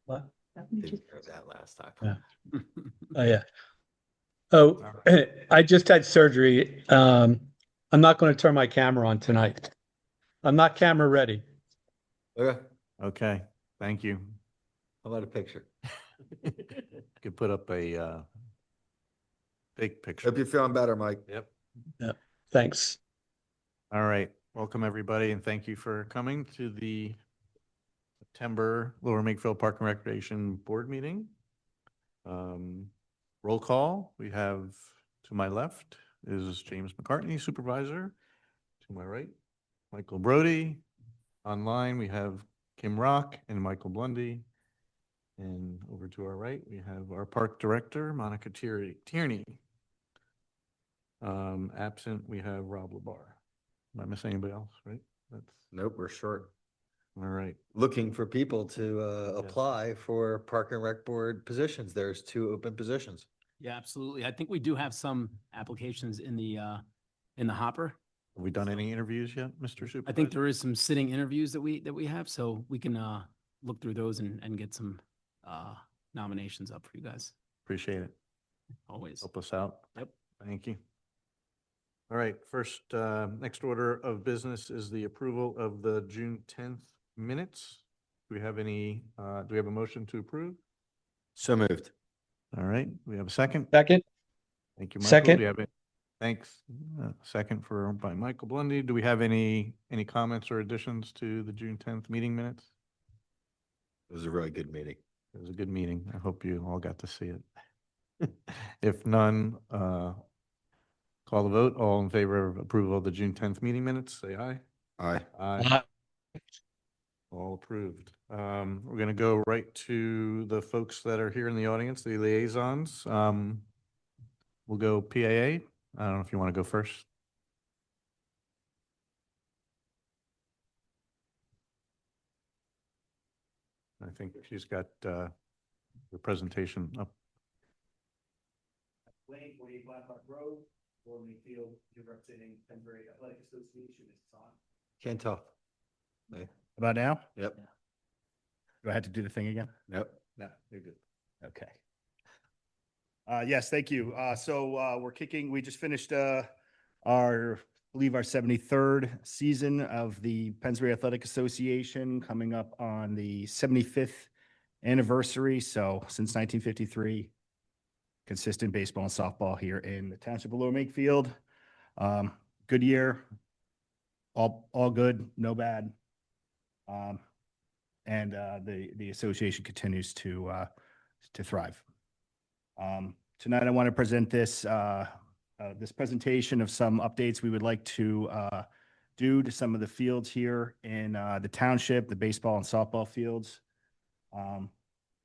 What? Didn't hear that last time. Yeah. Oh, yeah. Oh, I just had surgery. I'm not going to turn my camera on tonight. I'm not camera ready. Okay, Okay, thank you. how about a picture? Could put up a big picture. Hope you're feeling better, Mike. Yep. Yeah. Thanks. All right. Welcome, everybody, and thank you for coming to the September Lower Makefield Park and Recreation Board meeting. Roll call. We have, to my left is James McCartney, Supervisor. To my right, Michael Brody. Online, we have Kim Rock and Michael Blundy. And over to our right, we have our Park Director, Monica Tierney. Absent, we have Rob Labar. Am I missing anybody else, right? Nope, we're short. All right. Looking for people to apply for Park and Rec Board positions. There's 2 open positions. Yeah, absolutely. I think we do have some applications in the hopper. Have we done any interviews yet, Mr. Supervisor? I think there is some sitting interviews that we have, so we can look through those and get some nominations up for you guys. Appreciate it. Always. Help us out. Yep. Thank you. All right, first, next order of business is the approval of the June 10th minutes. Do we have any, do we have a motion to approve? So moved. All right, we have a second. Second. Thank you, Michael. Second. Do you have it? Thanks. Second by Michael Blundy. Do we have any comments or additions to the June 10th meeting minutes? It was a really good meeting. It was a good meeting. I hope you all got to see it. If none, call the vote. All in favor of approval of the June 10th meeting minutes, say aye. Aye. Aye. All approved. We're going to go right to the folks that are here in the audience, the liaisons. We'll go PAA. I don't know if you want to go first. I think she's got the presentation up. Wayne, 48 Blackhawk Road, Lower Makefield, you're representing Pennsbury Athletic Association. It's on. Can't tell. Hey. About now? Yep. Do I have to do the thing again? Nope. No, you're good. Okay. Yes, thank you. So we just finished I believe our 73rd season of the Pennsbury Athletic Association, coming up on the 75th anniversary. So since 1953, consistent baseball and softball here in the township of Lower Makefield. Good year, all good, no bad. And the association continues to thrive. Tonight, I want to present this presentation of some updates we would like to do to some of the fields here in the township, the baseball and softball fields.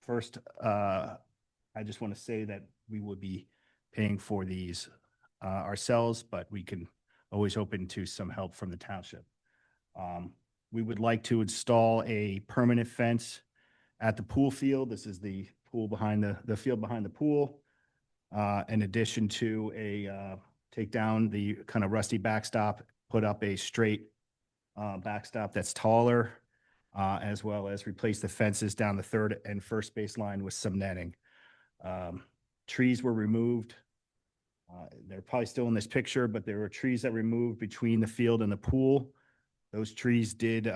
First, I just want to say that we would be paying for these ourselves, but we can always open to some help from the township. We would like to install a permanent fence at the pool field. This is the pool behind the field behind the pool. In addition to take down the kind of rusty backstop, put up a straight backstop that's taller, as well as replace the fences down the third and first base line with some netting. Trees were removed. They're probably still in this picture, but there were trees that were removed between the field and the pool. Those trees did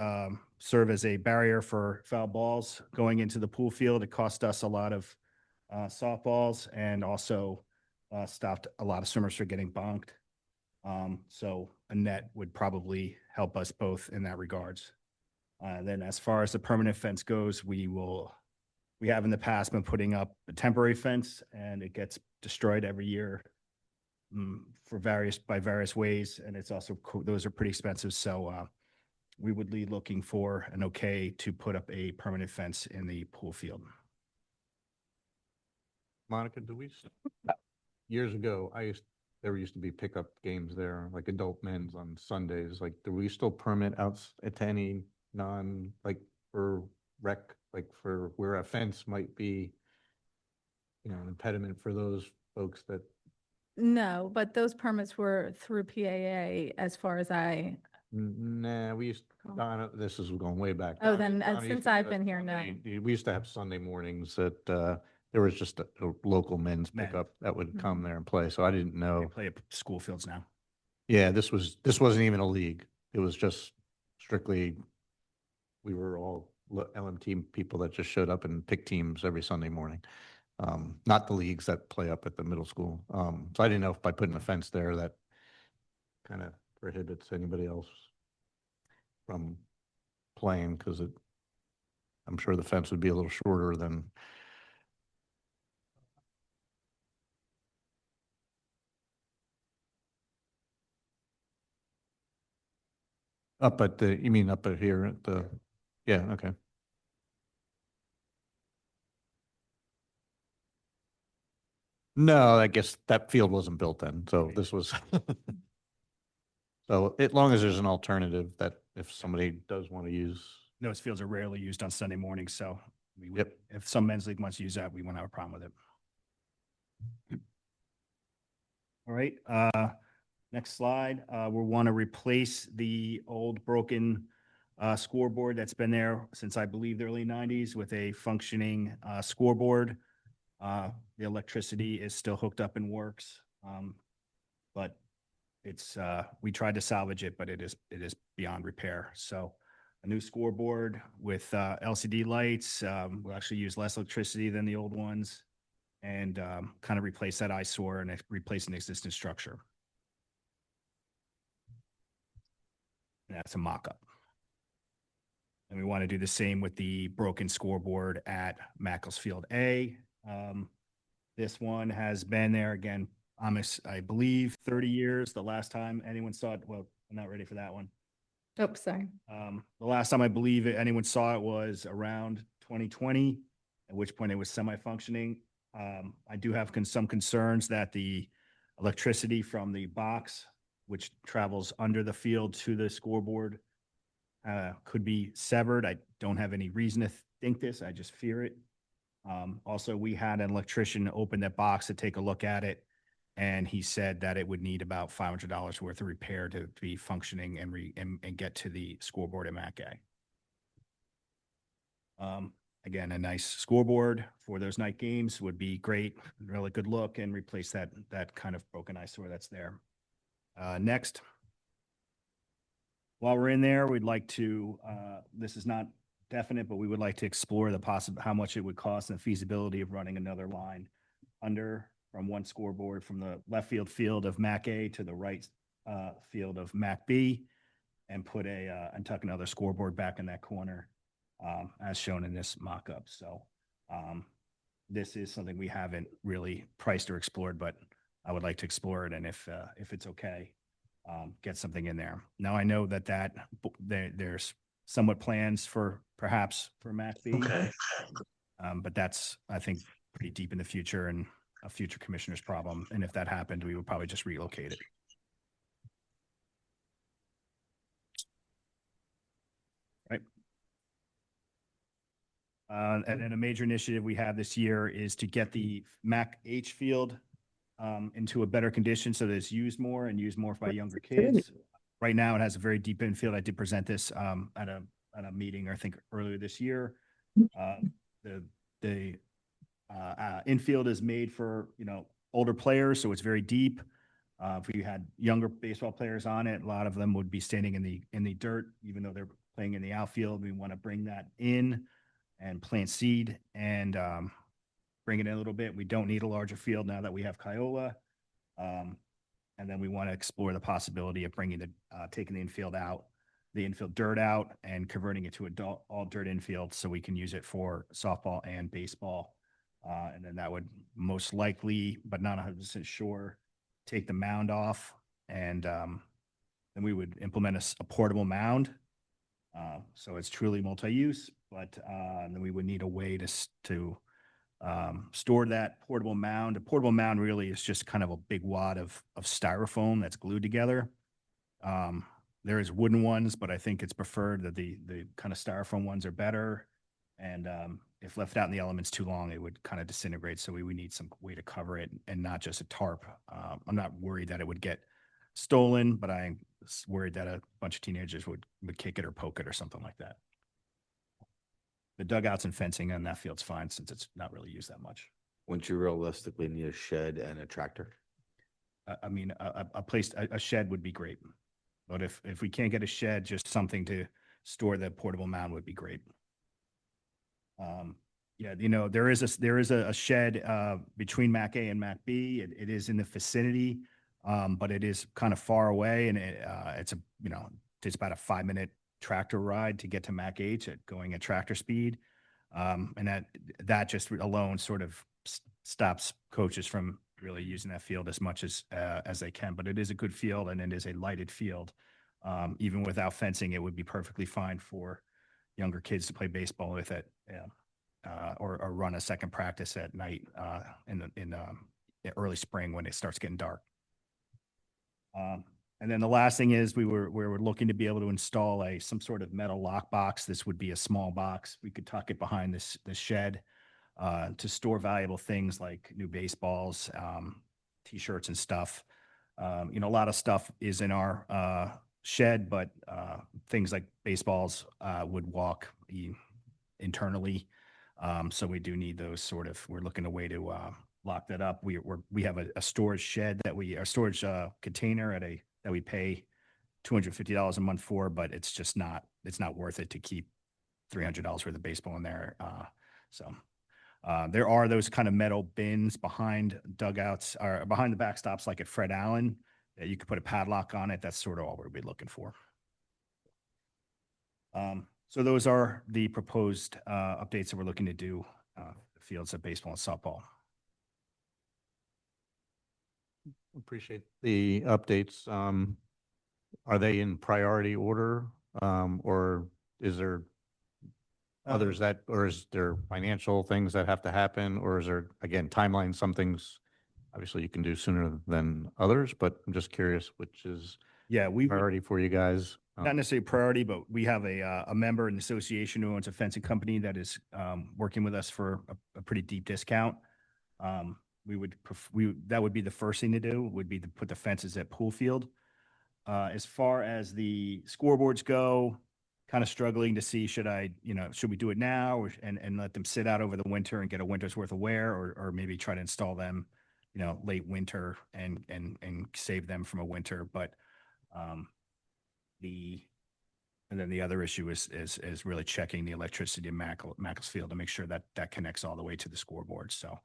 serve as a barrier for foul balls going into the pool field. It cost us a lot of softballs and also stopped a lot of swimmers from getting bonked. So a net would probably help us both in that regards. Then as far as the permanent fence goes, we have in the past been putting up a temporary fence, and it gets destroyed every year by various ways. And it's also, those are pretty expensive. So we would be looking for an okay to put up a permanent fence in the pool field. Monica, years ago, there used to be pickup games there, like adult men's on Sundays. Like, do we still permit out to any for rec, like for where a fence might be, an impediment for those folks that? No, but those permits were through PAA as far as I. Nah, we used recall. Donna, this is going way back. Oh, then, Donna used since to I've do been it here, no. We used to have Sunday mornings that, there was just a local men's Men. pickup that would Mm-hmm. come there and play. So I didn't They know. play at school fields now. Yeah, this wasn't even a league. It was just strictly, we were all LMT people that just showed up and picked teams every Sunday morning. Not the leagues that play up at the middle school. So I didn't know if by putting a fence there that kind of prohibits anybody else from playing, because I'm sure the fence would be a little shorter than. Up at the, you mean up at here at the, yeah, okay. No, I guess that field wasn't built then, so this was. So as long as there's an alternative that if somebody does want to use. Those fields are rarely used on Sunday mornings, so we would, Yep. if some men's league wants to use that, we won't have a problem with it. All right, next slide. We want to replace the old broken scoreboard that's been there since I believe the early 90s with a functioning scoreboard. The electricity is still hooked up and works, but it's we tried to salvage it, but it is beyond repair. So a new scoreboard with LCD lights will actually use less electricity than the old ones, and kind of replace that eyesore and replace an existing structure. And that's a mock-up. And we want to do the same with the broken scoreboard at Macclesfield A. This one has been there again, I believe 30 years. The last time anyone saw it, well, I'm not ready for that one. Oh, sorry. The last time I believe anyone saw it was around 2020, at which point it was semi-functioning. I do have some concerns that the electricity from the box, which travels under the field to the scoreboard, could be severed. I don't have any reason to think this. I just fear it. Also, we had an electrician open that box to take a look at it, and he said that it would need about $500 worth of repair to be functioning and get to the scoreboard at Mac A. Again, a nice scoreboard for those night games would be great, really good look, and replace that kind of broken eyesore that's there. Next. While we're in there, we'd like to, this is not definite, but we would like to explore how much it would cost and the feasibility of running another line from one scoreboard from the left field of Mac A to the right field of Mac B, and tuck another scoreboard back in that corner, as shown in this mock-up. So this is something we haven't really priced or explored, but I would like to explore it, and if it's okay, get something in there. Now I know that there's somewhat plans for perhaps for Mac B. Okay. But that's, I think, pretty deep in the future and a future commissioner's problem. And if that happened, we would probably just relocate it. Right. And then a major initiative we have this year is to get the Mac H field into a better condition so that it's used more by younger kids. Right now, it has a very deep infield. I did present this at a meeting, I think, earlier this year. The infield is made for older players, so it's very deep. If we had younger baseball players on it, a lot of them would be standing in the dirt, even though they're playing in the outfield. We want to bring that in and plant seed and bring it in a little bit. We don't need a larger field now that we have Kiowa. And then we want to explore the possibility of taking the infield dirt out and converting it to all dirt infield so we can use it for softball and baseball. And then that would most likely, but not 100% sure, take the mound off, and then we would implement a portable mound. So it's truly multi-use, but then we would need a way to store that portable mound. A portable mound really is just kind of a big wad of styrofoam that's glued together. There is wooden ones, but I think it's preferred that the kind of styrofoam ones are better. And if left out in the elements too long, it would kind of disintegrate. So we would need some way to cover it and not just a tarp. I'm not worried that it would get stolen, but I'm worried that a bunch of teenagers would kick it or poke it or something like that. The dugouts and fencing on that field's fine since it's not really used that much. Wouldn't you realistically need a shed and a tractor? I mean, a shed would be great. But if we can't get a shed, just something to store the portable mound would be great. Yeah, there is a shed between Mac A and Mac B. It is in the vicinity, but it is kind of far away, and it's about a 5-minute tractor ride to get to Mac H going at tractor speed, and that just alone sort of stops coaches from really using that field as much as they can. But it is a good field, and it is a lighted field. Even without fencing, it would be perfectly fine for younger kids to play baseball with it, or run a second practice at night in early spring when it starts getting dark. And then the last thing is we were looking to be able to install some sort of metal lock box. This would be a small box. We could tuck it behind this shed to store valuable things like new baseballs, T-shirts and stuff. A lot of stuff is in our shed, but things like baseballs would walk internally. So we do need those we're looking a way to lock that up. We have a storage shed a storage container that we pay $250 a month for, but it's not worth it to keep $300 worth of baseball in there. So there are those kind of metal bins behind dugouts or behind the backstops, like at Fred Allen, that you could put a padlock on it. That's sort of all we'll be looking for. So those are the proposed updates that we're looking to do the fields of baseball and softball. Appreciate the updates. Are they in priority order, or is there others or is there financial things that have to happen, or is there, again, timeline? Some things obviously you can do sooner than others, but I'm just curious which is priority for you guys. Not necessarily priority, but we have a member in the association who owns a fencing company that is working with us for a pretty deep discount. That would be the first thing to do, would be to put the fences at Pool Field. As far as the scoreboards go, kind of struggling to see, should we do it now and let them sit out over the winter and get a winter's worth of wear, or maybe try to install them, late winter and save them from a winter. But and then the other issue is really checking the electricity in Macclesfield to make sure that connects all the way to the scoreboard. So,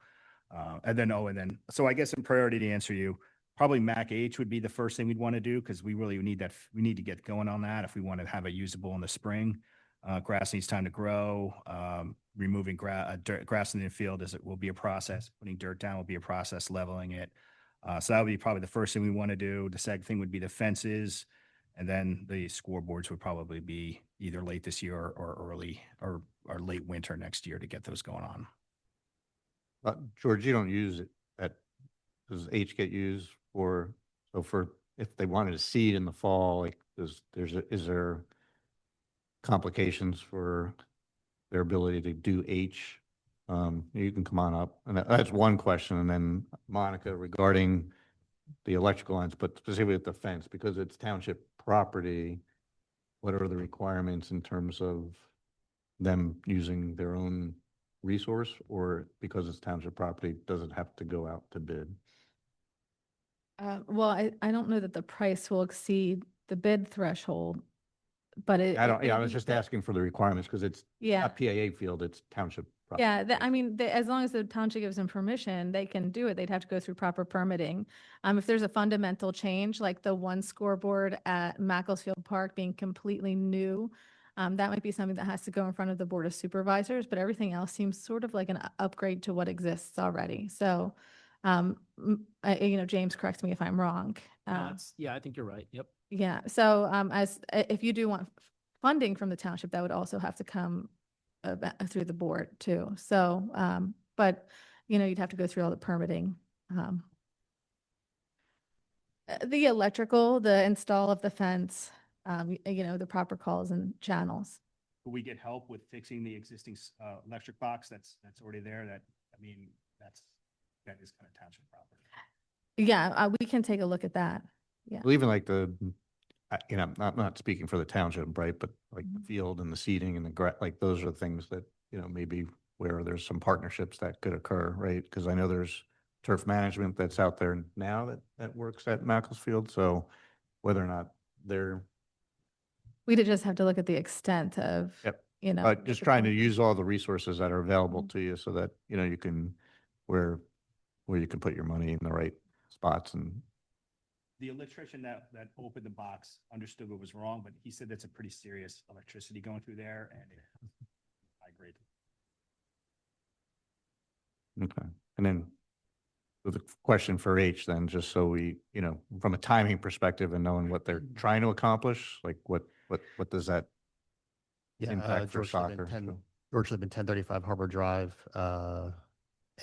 so I guess in priority to answer you, probably Mac H would be the first thing we'd want to do, because we really need that. We need to get going on that if we want to have it usable in the spring. Grass needs time to grow. Removing grass in the infield will be a process. Putting dirt down will be a process. Leveling it. So that would be probably the first thing we want to do. The second thing would be the fences. And then the scoreboards would probably be either late this year or early or late winter next year to get those going on. George, you don't use it does H get used if they wanted to seed in the fall, like is there complications for their ability to do H? You can come on up. And that's one question. And then Monica, regarding the electrical lines, but specifically with the fence, because it's township property, what are the requirements in terms of them using their own resource, or because it's township property, does it have to go out to bid? Well, I don't know that the price will exceed the bid threshold, but I was just asking for the requirements because it's Yeah. not PAA field, it's township property. Yeah, as long as the township gives them permission, they can do it. They'd have to go through proper permitting. If there's a fundamental change, like the one scoreboard at Macclesfield Park being completely new, that might be something that has to go in front of the Board of Supervisors, but everything else seems sort of like an upgrade to what exists already. So, James, correct me if I'm wrong. I think you're right. Yep. Yeah, so if you do want funding from the township, that would also have to come through the board too. So, but you'd have to go through all the permitting. The electrical, the install of the fence, the proper calls and channels. Will we get help with fixing the existing electric box that's already there? That is kind of township property. Yeah, we can take a look at that. Yeah. Well, even like you know, I'm not speaking for the township, right, but like the field and the seating and like those are the things that, you know, maybe where there's some partnerships that could occur, right? Because I know there's turf management that's out there now that works at Macclesfield, so whether or not they're, We'd just have to look at the extent of, Yep. you know. but just the trying to facility. use all the resources that are available Mhm. to you so that, you know, you can, where you can put your money in the right spots and, The electrician that opened the box understood what was wrong, but he said that's a pretty serious electricity going through there, and I agree. okay. And then with a question for H then, just so we, you know, from a timing perspective and knowing what they're trying to accomplish, like what does that Yeah, impact for George Lippman, soccer? 10 So- George Lippman, 1035 Harbor Drive,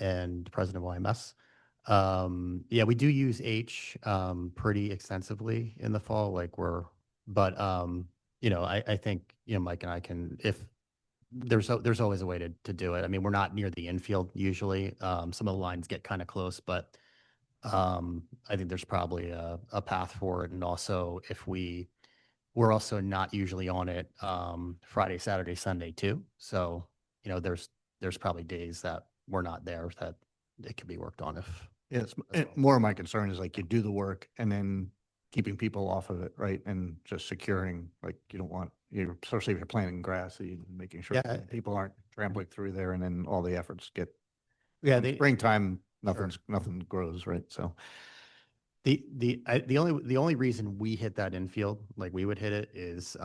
and president of YMS. Yeah, we do use H pretty extensively in the fall, but you know, I think, you know, Mike and I can, if there's always a way to do it. I mean, we're not near the infield usually. Some of the lines get kind of close, but I think there's probably a path for it. And also if we're also not usually on it Friday, Saturday, Sunday too. So, you know, there's probably days that we're not there that it can be worked on if. Yes, as well. more of my concern is like you do the work and then keeping people off of it, right? And just securing, like you don't want, you especially if you're planting grass, you making sure Yeah, that people aren't trampling through there and then all the efforts get, Yeah, come springtime, Sure. nothing grows, right? So, the only reason we hit that infield, like we would hit it, is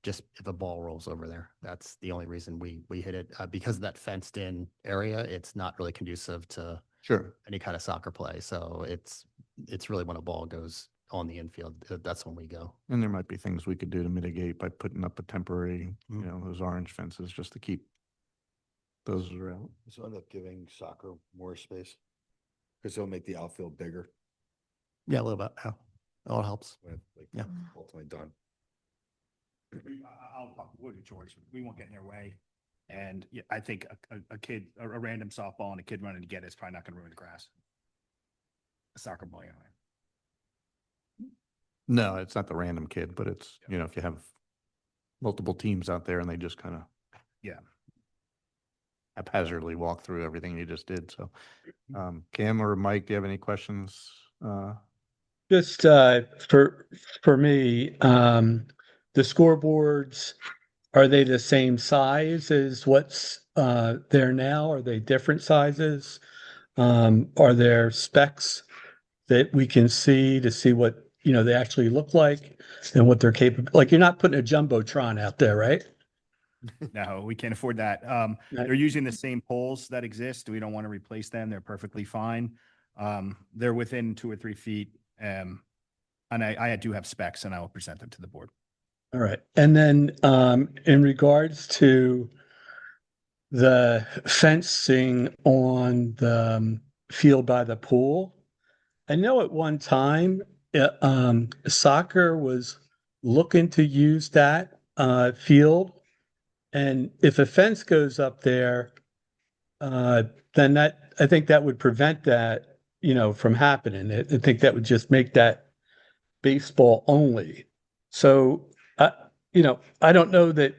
just if a ball rolls over there. That's the only reason we hit it, because of that fenced in area. It's not really conducive to sure. any kind of soccer play. So it's really when a ball goes on the infield, that's when we go. And there might be things we could do to mitigate by putting up a temporary, Mm. you know, those orange fences just to keep those around. This will end up giving soccer more space because it'll make the outfield bigger Yeah, a little bit. Yeah, it all helps. when like Yeah. ultimately done. I'll talk with George. We won't get in their way. And yeah, I think a kid, a random softball and a kid running to get it is probably not going to ruin the grass. A soccer ball, anyway. No, it's not the random kid, but it's, you know, if you have multiple teams out there and they just kind of Yeah. haphazardly walk through everything you just did. So, Kim or Mike, do you have any questions? Just for me, the scoreboards, are they the same size as what's there now? Are they different sizes? Are there specs that we can see to see what, you know, they actually look like and what they're capable? Like, you're not putting a jumbotron out there, right? No, we can't afford that. Right. They're using the same poles that exist. We don't want to replace them. They're perfectly fine. They're within 2 or 3 feet. And I do have specs and I will present them to the board. All right. And then in regards to the fencing on the field by the pool, I know at one time soccer was looking to use that field. And if a fence goes up there, then I think that would prevent that, you know, from happening. I think that would just make that baseball only. So, you know, I don't know that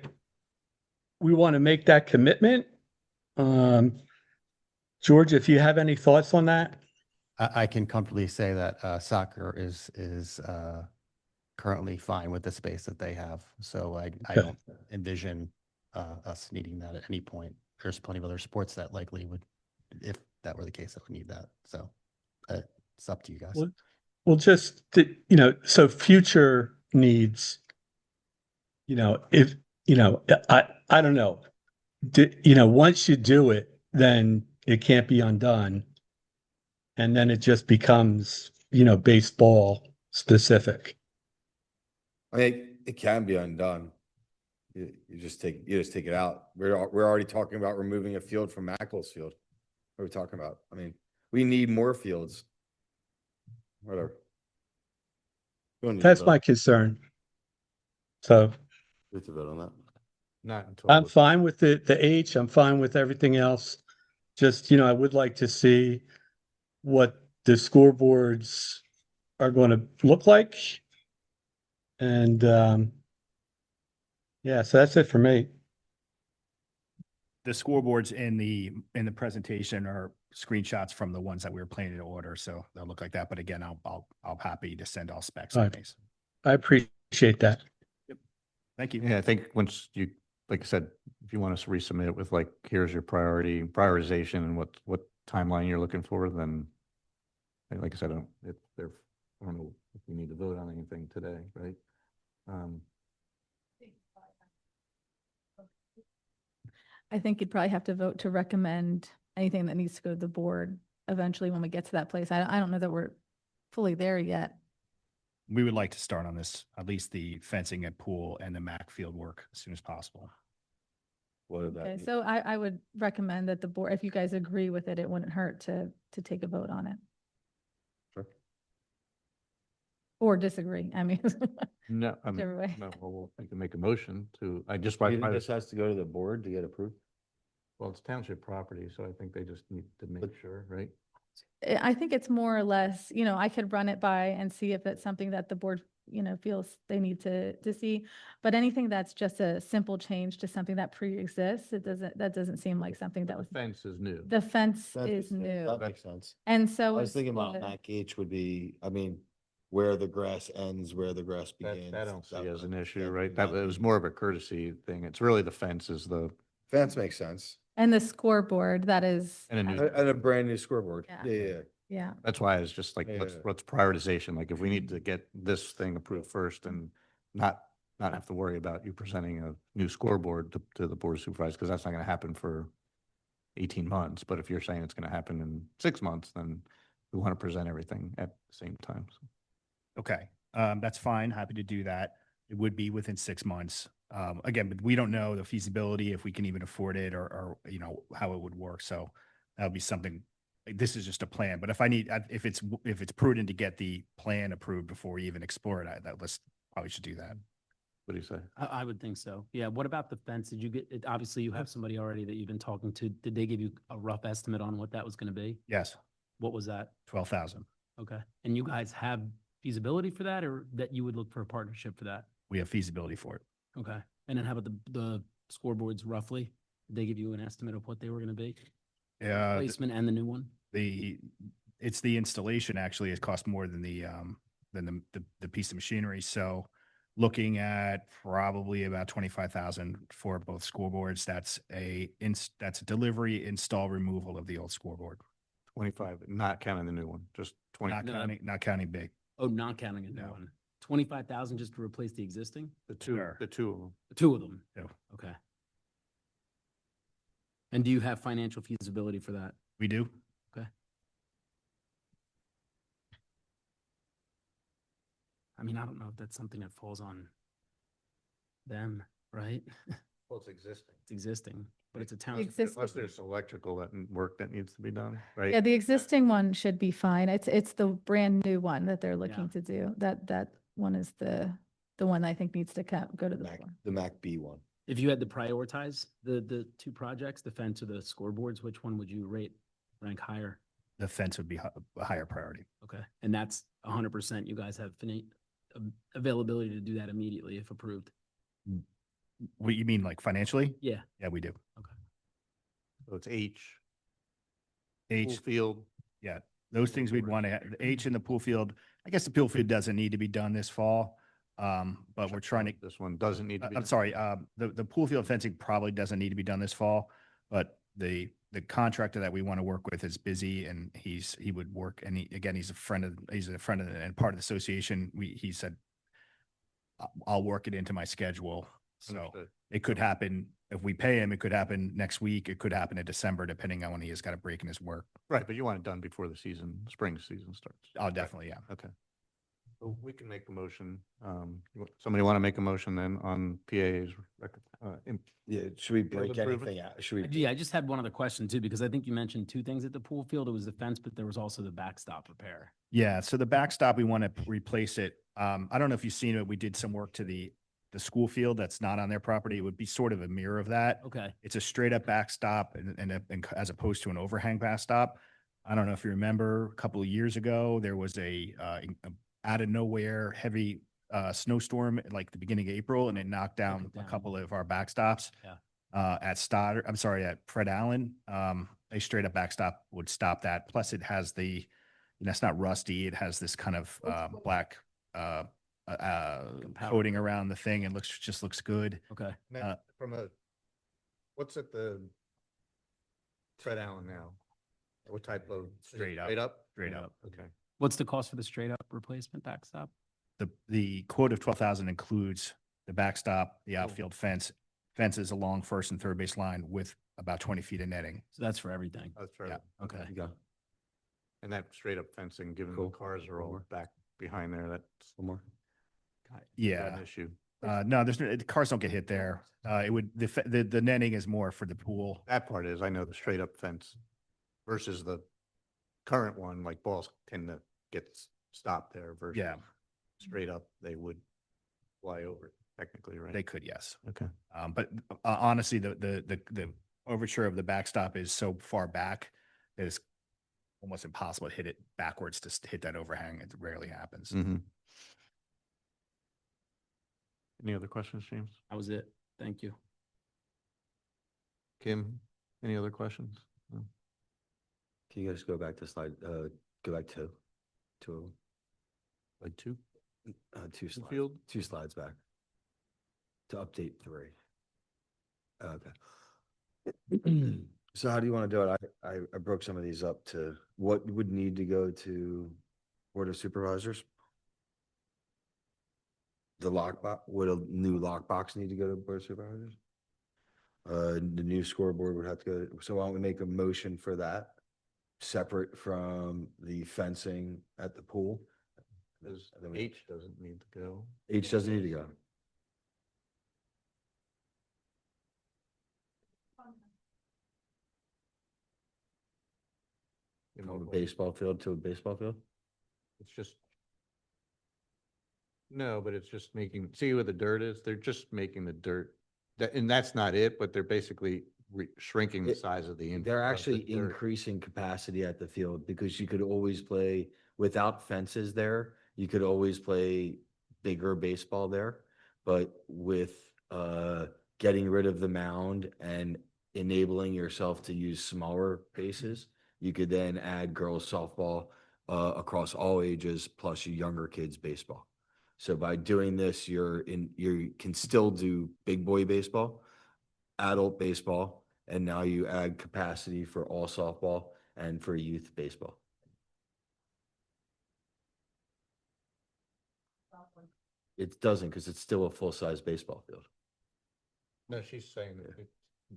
we want to make that commitment. George, if you have any thoughts on that? I can comfortably say that soccer is currently fine with the space that they have. So I Okay. don't envision us needing that at any point. There's plenty of other sports that likely would, if that were the case, that would need that. So it's up to you guys. Well, just to, you know, so future needs, you know, if, you know, I don't know. You know, once you do it, then it can't be undone. And then it just becomes, you know, baseball specific. I mean, it can be undone. You just take it out. We're already talking about removing a field from Macclesfield. What are we talking about? I mean, we need more fields. Whatever. We don't need to That's vote. my concern. So We have to vote on that. Not until. I'm fine with the H, I'm fine with everything else. Just, you know, I would like to see what the scoreboards are going to look like. And yeah, so that's it for me. The scoreboards in the presentation are screenshots from the ones that we were planning to order, so they'll look like that. But again, I'll happy to send all specs on Right. these. I appreciate that. Thank you. Yeah, I think once you, like I said, if you want us to resubmit it with like, here's your prioritization and what timeline you're looking for, then like I said, I don't know if we need to vote on anything today, right? I think you'd probably have to vote to recommend anything that needs to go to the board eventually when we get to that place. I don't know that we're fully there yet. We would like to start on this, at least the fencing at pool and the Mackfield work as soon as possible. What about? Okay, so I would recommend that the board, if you guys agree with it, it wouldn't hurt to take a vote on it. Sure. Or disagree, I mean. No, Whichever way. no, well, we can make a motion to, I just, Do you think this has to go to the board to get approved? well, it's township property, so I think they just need to make sure, right? I think it's more or less, I could run it by and see if it's something that the board, feels they need to see. But anything that's just a simple change to something that pre-exists, that doesn't seem like something that The was, fence is new. the fence That is new. That makes sense. And so. I was is thinking about the- Mac H would be, I mean, where the grass ends, where the grass That, begins. I don't see that as an would- issue, that right? would That not was be- more of a courtesy thing. It's really the fence is the, Fence makes sense. And the scoreboard, that is. and a new, And a brand new scoreboard. Yeah. Yeah, yeah. Yeah, that's why it's just like, Yeah, let's, yeah. let's prioritization. Like if we need to get this thing approved first and not have to worry about you presenting a new scoreboard to the board of supervisors, because that's not going to happen for 18 months. But if you're saying it's going to happen in 6 months, then we want to present everything at the same time. So. Okay, that's fine. Happy to do that. It would be within 6 months. Again, but we don't know the feasibility, if we can even afford it or how it would work. So that would be something, like, this is just a plan, but if it's prudent to get the plan approved before we even explore it, let's probably should do that. What do you say? I would think so. Yeah. What about the fence? Did you obviously you have somebody already that you've been talking to. Did they give you a rough estimate on what that was going to be? Yes, What was that? 12,000. Okay. And you guys have feasibility for that, or that you would look for a partnership for that? We have feasibility for it. Okay. And then how about the scoreboards roughly? Did they give you an estimate of what they were going to be? Placement and the new one? It's the installation, actually. It cost more than the piece of machinery. So looking at probably about 25,000 for both scoreboards. That's a delivery, install, removal of the old scoreboard. 25, not counting the new one, just 20. Not counting big. Oh, not counting a new No. one. 25,000 just to replace the existing? The two Sure. of them. The two of them? Yeah. Okay. And do you have financial feasibility for that? We do. I mean, I don't know if that's something that falls on them, right? Well, it's existing. It's existing, but it's a town. Exist- Unless there's electrical work that needs to be done, right? yeah, the existing one should be fine. It's the brand new one that they're looking to do. That one is the one I think needs to go to the Mac, board. the Mac B one. If you had to prioritize the two projects, the fence or the scoreboards, which one would you rank higher? The fence would be a higher priority. Okay. And that's 100%. You guys have availability to do that immediately if approved. What you mean, like financially? Yeah. Yeah, we do. So it's H, H, pool field. yeah, those things we'd want to, the H in the pool field. I guess the pool field doesn't need to be done this fall. But we're trying to, This one doesn't need to be. I'm sorry, the pool field fencing probably doesn't need to be done this fall, but the contractor that we want to work with is busy and he would work, and he's a friend of and part of the association. He said, I'll work it into my schedule. So Understood. it could happen if we pay him, it could happen next week. It could happen in December, depending on when he has got a break in his work. Right, but you want it done before the spring season starts. Oh, definitely. Yeah. Okay. So we can make a motion. Somebody want to make a motion then on PA's record? Yeah, should we Field break improvement? anything out? Should we? Yeah, I just had one other question too, because I think you mentioned two things at the pool field. It was the fence, but there was also the backstop repair. Yeah. So the backstop, we want to replace it. I don't know if you've seen it. We did some work to the school field that's not on their property. It would be sort of a mirror of that. Okay. It's a straight up backstop and as opposed to an overhang backstop. I don't know if you remember a couple of years ago, there was a out of nowhere, heavy snowstorm at like the beginning of April, and it knocked down it a down. couple of our backstops. Yeah. At Stoddard, I'm sorry, at Fred Allen, a straight up backstop would stop that. Plus it has the, it's not rusty. It has this kind of black coating around the thing. It just looks good. Okay. Uh, From a, what's at the Fred Allen now? What type of? Straight up. Straight up? Straight up. Okay. What's the cost for the straight up replacement backstop? The quote of 12,000 includes the backstop, the outfield fences along first and third base line with about 20 feet of netting. So that's for everything. That's right. Yeah. Okay. You got And that straight up fencing, given the Cool. cars are One all more. back behind there, that's one more. Yeah. an issue. No, the cars don't get hit there. It would, the netting is more for the pool. That part is, I know the straight up fence versus the current one, like balls tend to get stopped there versus Yeah, straight up, they would fly over it technically, right? they could, yes. Okay. But honestly, the overture of the backstop is so far back that it's almost impossible to hit it backwards to hit that overhang. It rarely happens. Mm-hmm. Any other questions, James? That was it. Thank you. Kim, any other questions? No? Can you guys go back to slide, go back to, Like two? two slides, Field? 2 slides back. To update 3. Okay. So how do you want to do it? I broke some of these up to what would need to go to Board of Supervisors? The lockbox, would a new lockbox need to go to Board of Supervisors? The new scoreboard would have to go, so why don't we make a motion for that? Separate from the fencing at the pool? Does And then we- H doesn't need to go. H doesn't need to go. You know, From a like, baseball field to a baseball field? it's just. No, but it's just making, see where the dirt is? They're just making the dirt. That, and that's not it, but they're basically shrinking the It- size of the. They're of the actually dirt. increasing capacity at the field because you could always play without fences there. You could always play bigger baseball there. But with getting rid of the mound and enabling yourself to use smaller bases, you could then add girls softball across all ages plus your younger kids baseball. So by doing this, you can still do big boy baseball, adult baseball, and now you add capacity for all softball and for youth baseball. It doesn't because it's still a full-size baseball field. No, she's saying that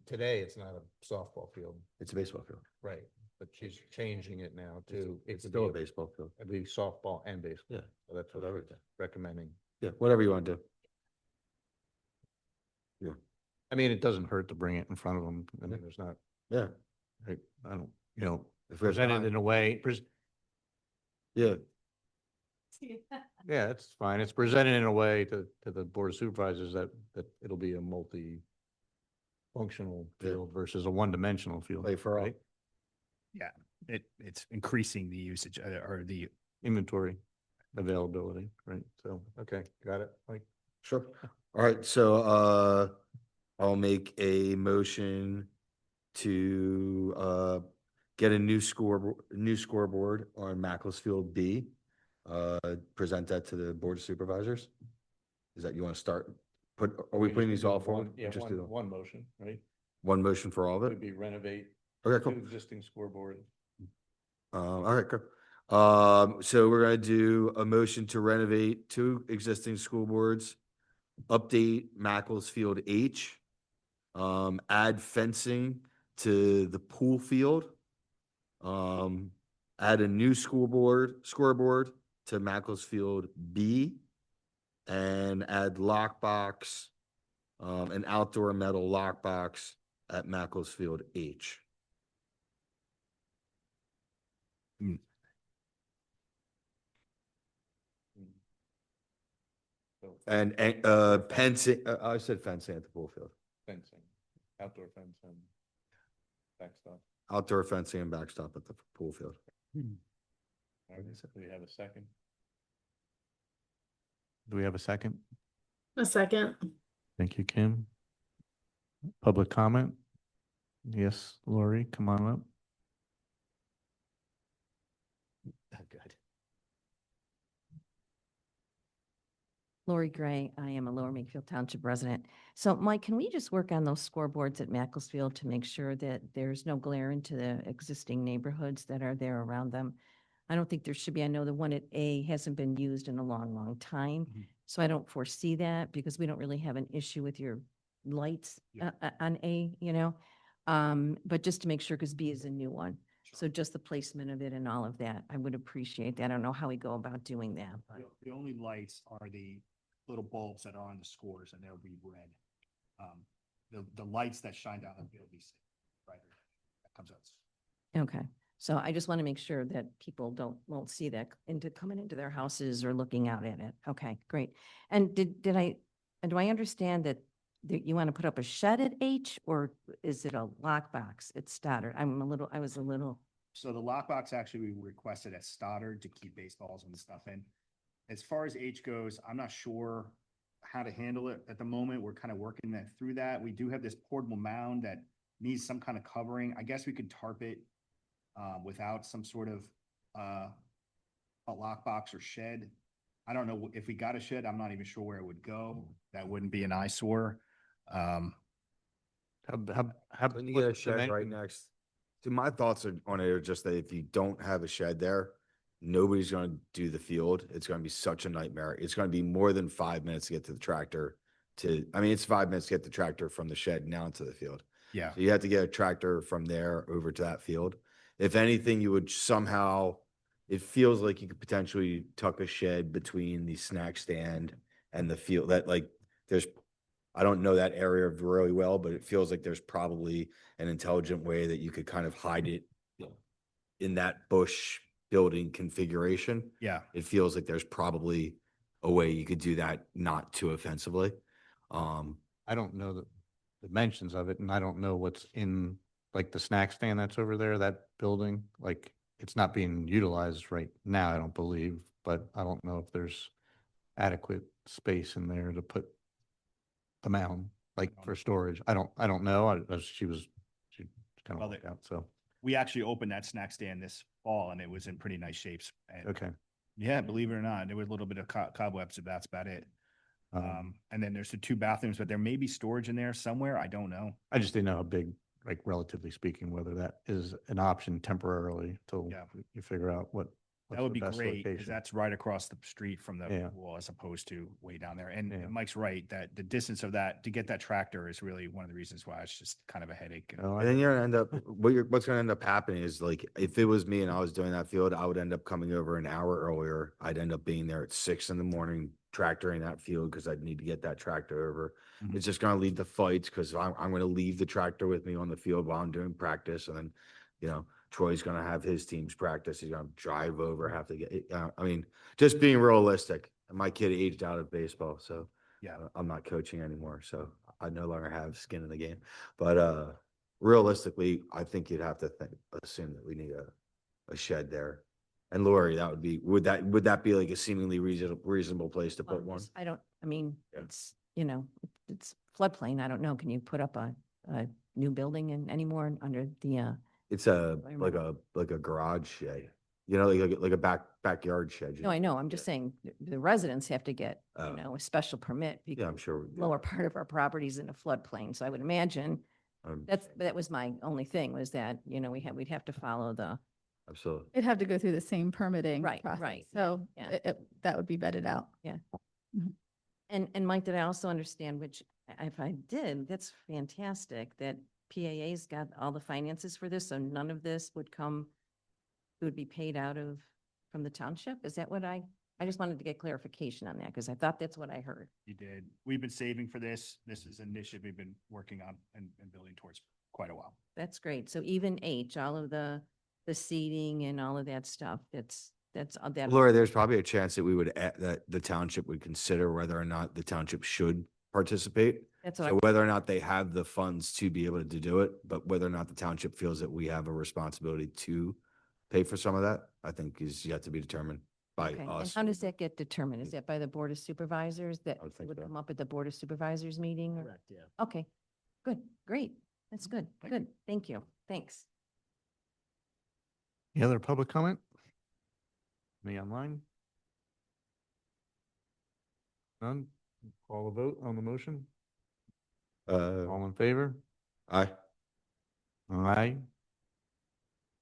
today it's not a softball field, It's a baseball field. right? But she's changing it now to. it It's could still be a baseball field. It'd be softball and baseball. Yeah, So that's what whatever. she's recommending. Yeah, whatever you want to do. I mean, it doesn't hurt to bring it in front of them. I mean, there's not, Yeah. right, I don't, you know, If we have present it time. in a way, Yeah, yeah, it's fine. It's presented in a way to the Board of Supervisors that it'll be a multi-functional Yeah. field versus a one-dimensional field. play for all. right? It's increasing the usage or the, Inventory availability, right? So, okay, got it. Like, Sure. All right, so I'll make a motion to get a new scoreboard on Macclesfield B. Present that to the Board of Supervisors. Is that you want to start? Are we putting these all forward? Yeah, Or just do one motion, right? one motion for all of Would it? be renovate Okay, two cool. existing scoreboards. All right, cool. So we're gonna do a motion to renovate 2 existing school boards, update Macclesfield H, add fencing to the pool field, add a new scoreboard to Macclesfield B, and add lockbox, an outdoor metal lockbox at Macclesfield H. So And, fencing, I said fencing at the pool field, fencing, outdoor fence and backstop. outdoor fencing and backstop at the pool field. All right, so do you have a second? Do we have a second? A second. Thank you, Kim. Public comment? Yes, Lori, come on up. Good. Lori Gray, I am a Lower Makefield Township resident. So Mike, can we just work on those scoreboards at Macclesfield to make sure that there's no glare into the existing neighborhoods that are there around them? I don't think there should be. I know the one at A hasn't been used in a long, long time. Mhm. So I don't foresee that because we don't really have an issue with your lights Yeah. on A, but just to make sure, because B is a new one. So just the placement of it and all of that, I would appreciate that. I don't know how we go about doing that, but. The only lights are the little bulbs that are on the scores, and they'll be red. The lights that shine down the field will be brighter. That comes out. Okay, so I just want to make sure that people won't see that coming into their houses or looking out at it. Okay, great. And do I understand that you want to put up a shed at H, or is it a lockbox at Stoddard? I was a little, So the lockbox actually we requested at Stoddard to keep baseballs and stuff in. As far as H goes, I'm not sure how to handle it at the moment. We're kind of working through that. We do have this portable mound that needs some kind of covering. I guess we could tarp it without some sort of a lockbox or shed. I don't know if we got a shed. I'm not even sure where it would go. That wouldn't be an eyesore. How, Couldn't you get a shed right next? So my thoughts on it are just that if you don't have a shed there, nobody's going to do the field. It's going to be such a nightmare. It's going to be more than 5 minutes to get to the tractor it's 5 minutes to get the tractor from the shed down to the field. Yeah. So you have to get a tractor from there over to that field. If anything, you would somehow, it feels like you could potentially tuck a shed between the snack stand and the field I don't know that area really well, but it feels like there's probably an intelligent way that you could kind of hide it in that bush building configuration. Yeah. It feels like there's probably a way you could do that not too offensively. I don't know the dimensions of it, and I don't know what's in, like, the snack stand that's over there, that building. Like, it's not being utilized right now, I don't believe, but I don't know if there's adequate space in there to put the mound, like, for storage. I don't know. She kind Well, of walked out, so, We actually opened that snack stand this fall and it was in pretty nice shapes. And okay. yeah, believe it or not, there was a little bit of cobwebs, but that's about it. And then there's the 2 bathrooms, but there may be storage in there somewhere. I don't know. I just didn't know how big, like, relatively speaking, whether that is an option temporarily till Yeah. you figure out what's That would the be best great, because location. that's right across the street from the Yeah. pool as opposed to way down there. And Yeah. Mike's right, that the distance of that, to get that tractor is really one of the reasons why it's just kind of a headache. No, And then you're gonna end up, what's gonna end up happening is, like, if it was me and I was doing that field, I would end up coming over an hour earlier. I'd end up being there at 6 in the morning, tractoring that field because I'd need to get that tractor over. Mhm. It's just gonna lead to fights because I'm gonna leave the tractor with me on the field while I'm doing practice, and then, Troy's gonna have his team's practice. He's gonna drive over, have to get it. I mean, just being realistic. My kid aged out of baseball, so Yeah. I'm not coaching anymore, so I no longer have skin in the game. But realistically, I think you'd have to assume that we need a shed there. And Lori, would that be like a seemingly reasonable place to well, put one? Yeah. Yeah. It's floodplain. I don't know. Can you put up a new building anymore under the, It's Environmental. like a garage shed, like a backyard shed. no, I know. I'm just saying the residents have to get, Oh. a special permit. Yeah, I'm because sure. Lower part of our property is in a floodplain. So I would imagine that was my only thing was that, we'd have to follow the, Absolutely. It'd have to go through the same permitting Right, process. right. So Yeah. that would be vetted out. And Mike, did I also understand, which if I did, that's fantastic, that PAA's got all the finances for this, so none of this would be paid out from the township? Is that what I just wanted to get clarification on that, because I thought that's what I heard. You did. We've been saving for this. This is an initiative we've been working on and building towards quite a while. That's great. So even H, all of the seating and all of that stuff, that's that. Laura, there's probably a chance that the township would consider whether or not the township should participate. That's what So whether or not they have the funds to be able to do it, but whether or not the township feels that we have a responsibility to pay for some of that, I think is yet to be determined. by Okay, and us. how does that get determined? Is that by the Board of Supervisors that I would think would so. come up at the Board of Supervisors meeting? or- Correct, yeah. Okay, good, great. That's good, good. Thank you. Thanks. Any other public comment? Any online? None? Call a vote on the motion? All in favor? Aye. Aye.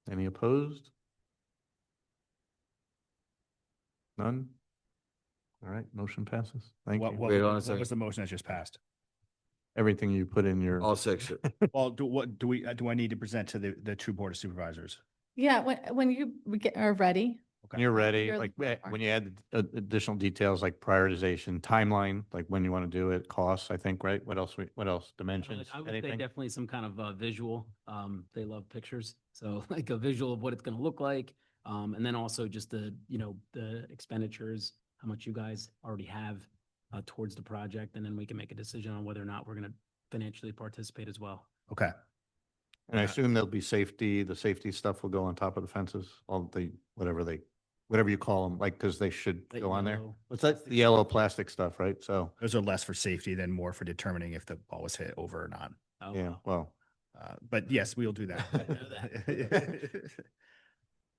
Any opposed? None? All right, motion passes. Thank What, you. what, Wait on a what second. was the motion that just passed? Everything you put in your. All six. Well, do I need to present to the two Board of Supervisors? Yeah, when you are ready. Okay. You're ready, You're like looking for. when you add additional details like prioritization, timeline, like when you want to do it, costs, I think, right? What else, dimensions, I would say anything? definitely some kind of visual. They love pictures. So like a visual of what it's going to look like. And then also just the expenditures, how much you guys already have towards the project. And then we can make a decision on whether or not we're going to financially participate as well. Okay. And I assume there'll be safety, the safety stuff will go on top of the fences, all the, whatever you call them, like, because they should That go on there. yellow What's that? plastic The yellow stuff. plastic stuff, right? So, Those are less for safety than more for determining if the ball was hit over or not. Oh, yeah, well, But yes, we'll do that. know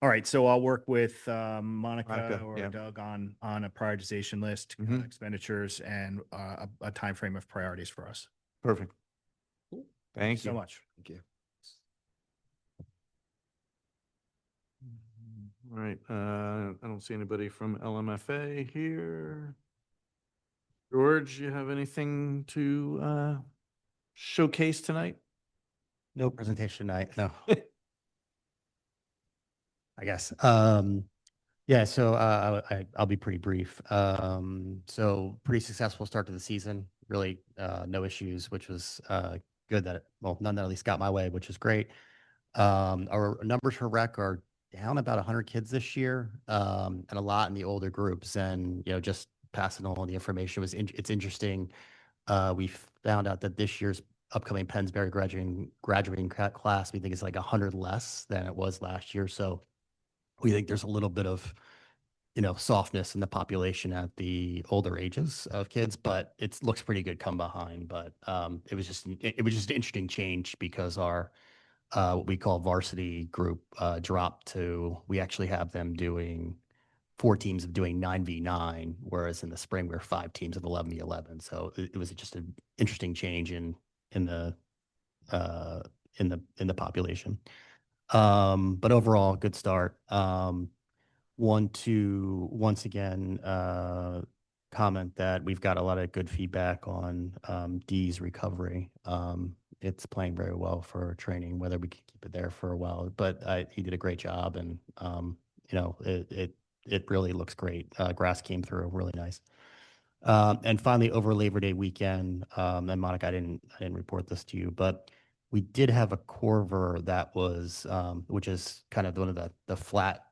All right, so I'll work with Monica Monica, or yeah. Doug on a prioritization list, Mhm. expenditures, and a timeframe of priorities for us. perfect. Thank So you. much. Thank you. All right, I don't see anybody from LMFA here. George, you have anything to showcase tonight? No presentation night, no. I guess. Yeah, so I'll be pretty brief. So pretty successful start to the season. Really, no issues, which was good that none that at least got my way, which is great. Our numbers for rec are down about 100 kids this year, and a lot in the older groups. And just passing on the information it's interesting. We found out that this year's upcoming Pennsbury graduating class, we think is like 100 less than it was last year. So we think there's a little bit of softness in the population at the older ages of kids, but it looks pretty good come behind. But it was just an interesting change because our what we call varsity group dropped to, we actually have them doing 4 teams of doing 9v9, whereas in the spring we're 5 teams of 11v11. So it was just an interesting change in the population. But overall, good start. Want to once again comment that we've got a lot of good feedback on Dee's recovery. It's playing very well for training, whether we can keep it there for a while. But he did a great job, and it really looks great. Grass came through really nice. And finally, over Labor Day weekend, and Monica, I didn't report this to you, but we did have a corver that was, which is kind of one of the flat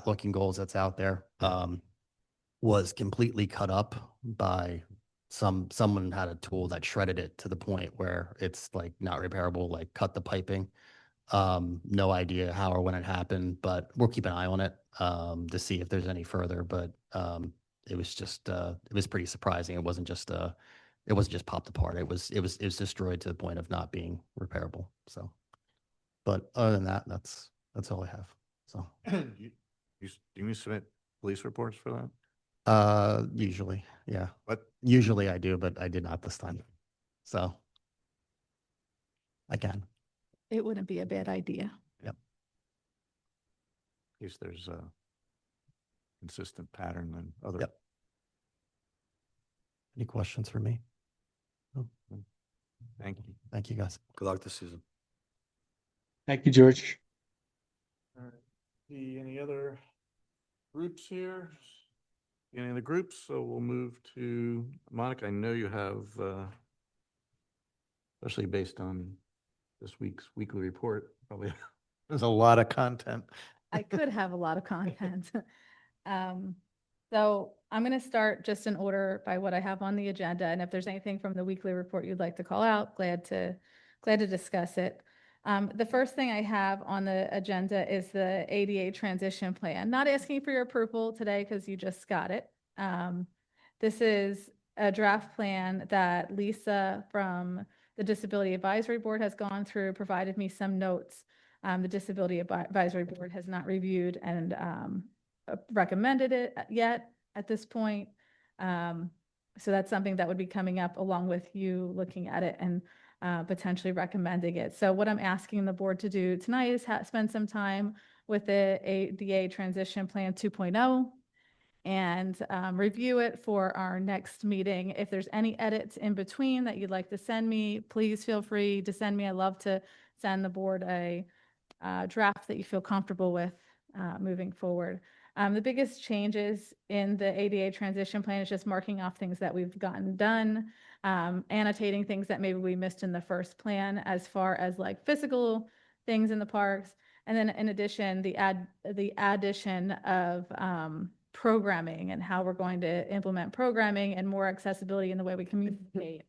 looking goals that's out there, was completely cut up by someone had a tool that shredded it to the point where it's like not repairable, like cut the piping. No idea how or when it happened, but we'll keep an eye on it to see if there's any further. But it was just it was pretty surprising. It wasn't just popped apart. It was destroyed to the point of not being repairable. So, but other than that, that's all I have. So Do you submit police reports for that? usually, yeah. What? Usually I do, but I did not this time. So I can. It wouldn't be a bad idea. In case there's a consistent pattern than other. Yep. Any questions for me? Thank you. Thank you, guys. Good luck this season. Thank you, George. All right. See any other groups here? Any other groups? So we'll move to Monica. I know you have, especially based on this week's weekly report, probably there's a lot of content. I could have a lot of content. So I'm going to start just in order by what I have on the agenda. And if there's anything from the weekly report you'd like to call out, glad to discuss it. The first thing I have on the agenda is the ADA transition plan. Not asking for your approval today because you just got it. This is a draft plan that Lisa from the Disability Advisory Board has gone through, provided me some notes. The Disability Advisory Board has not reviewed and recommended it yet at this point. So that's something that would be coming up along with you looking at it and potentially recommending it. So what I'm asking the board to do tonight is spend some time with the ADA Transition Plan 2.0 and review it for our next meeting. If there's any edits in between that you'd like to send me, please feel free to send me. I love to send the board a draft that you feel comfortable with moving forward. The biggest changes in the ADA transition plan is just marking off things that we've gotten done, annotating things that maybe we missed in the first plan as far as like physical things in the parks. And then in addition, the addition of programming and how we're going to implement programming and more accessibility in the way we communicate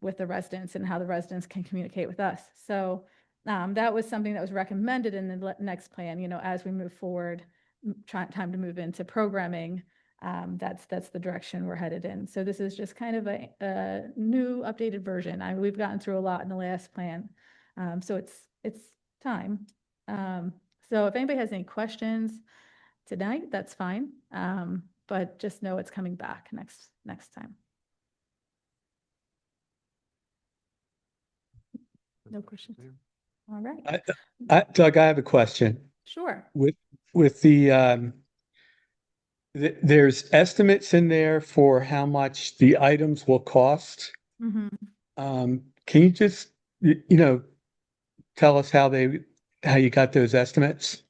with the residents and how the residents can communicate with us. So that was something that was recommended in the next plan, you know, as we move forward, time to move into programming. That's the direction we're headed in. So this is just kind of a new updated version. We've gotten through a lot in the last plan. So it's time. So if anybody has any questions tonight, that's fine. But just know it's coming back next time. No questions. All right. Doug, I have a question. Sure. With there's estimates in there for how much the items will cost. Mm-hmm. Can you just, tell us how you got those estimates?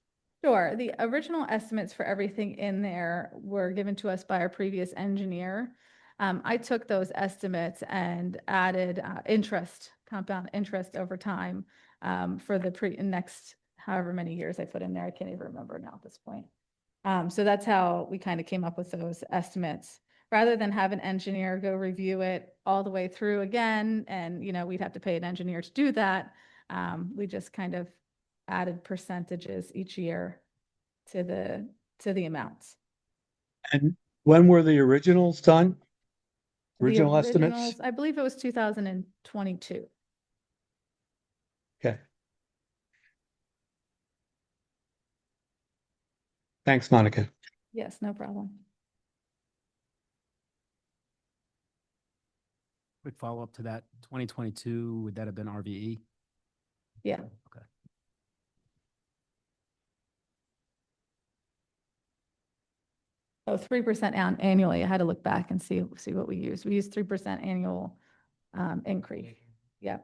Sure. The original estimates for everything in there were given to us by our previous engineer. I took those estimates and added compound interest over time for the next however many years I put in there. I can't even remember now at this point. So that's how we kind of came up with those estimates. Rather than have an engineer go review it all the way through again, and we'd have to pay an engineer to do that, we just kind of added percentages each year to the amounts. And when were the originals done? Original The estimates? originals, I believe it was 2022. Okay. Thanks, Monica. Yes, no problem. Quick follow-up to that, 2022, would that have been RVE? Yeah. Okay. Oh, 3% annually. I had to look back and see what we used. We used 3% annual increase. Yeah.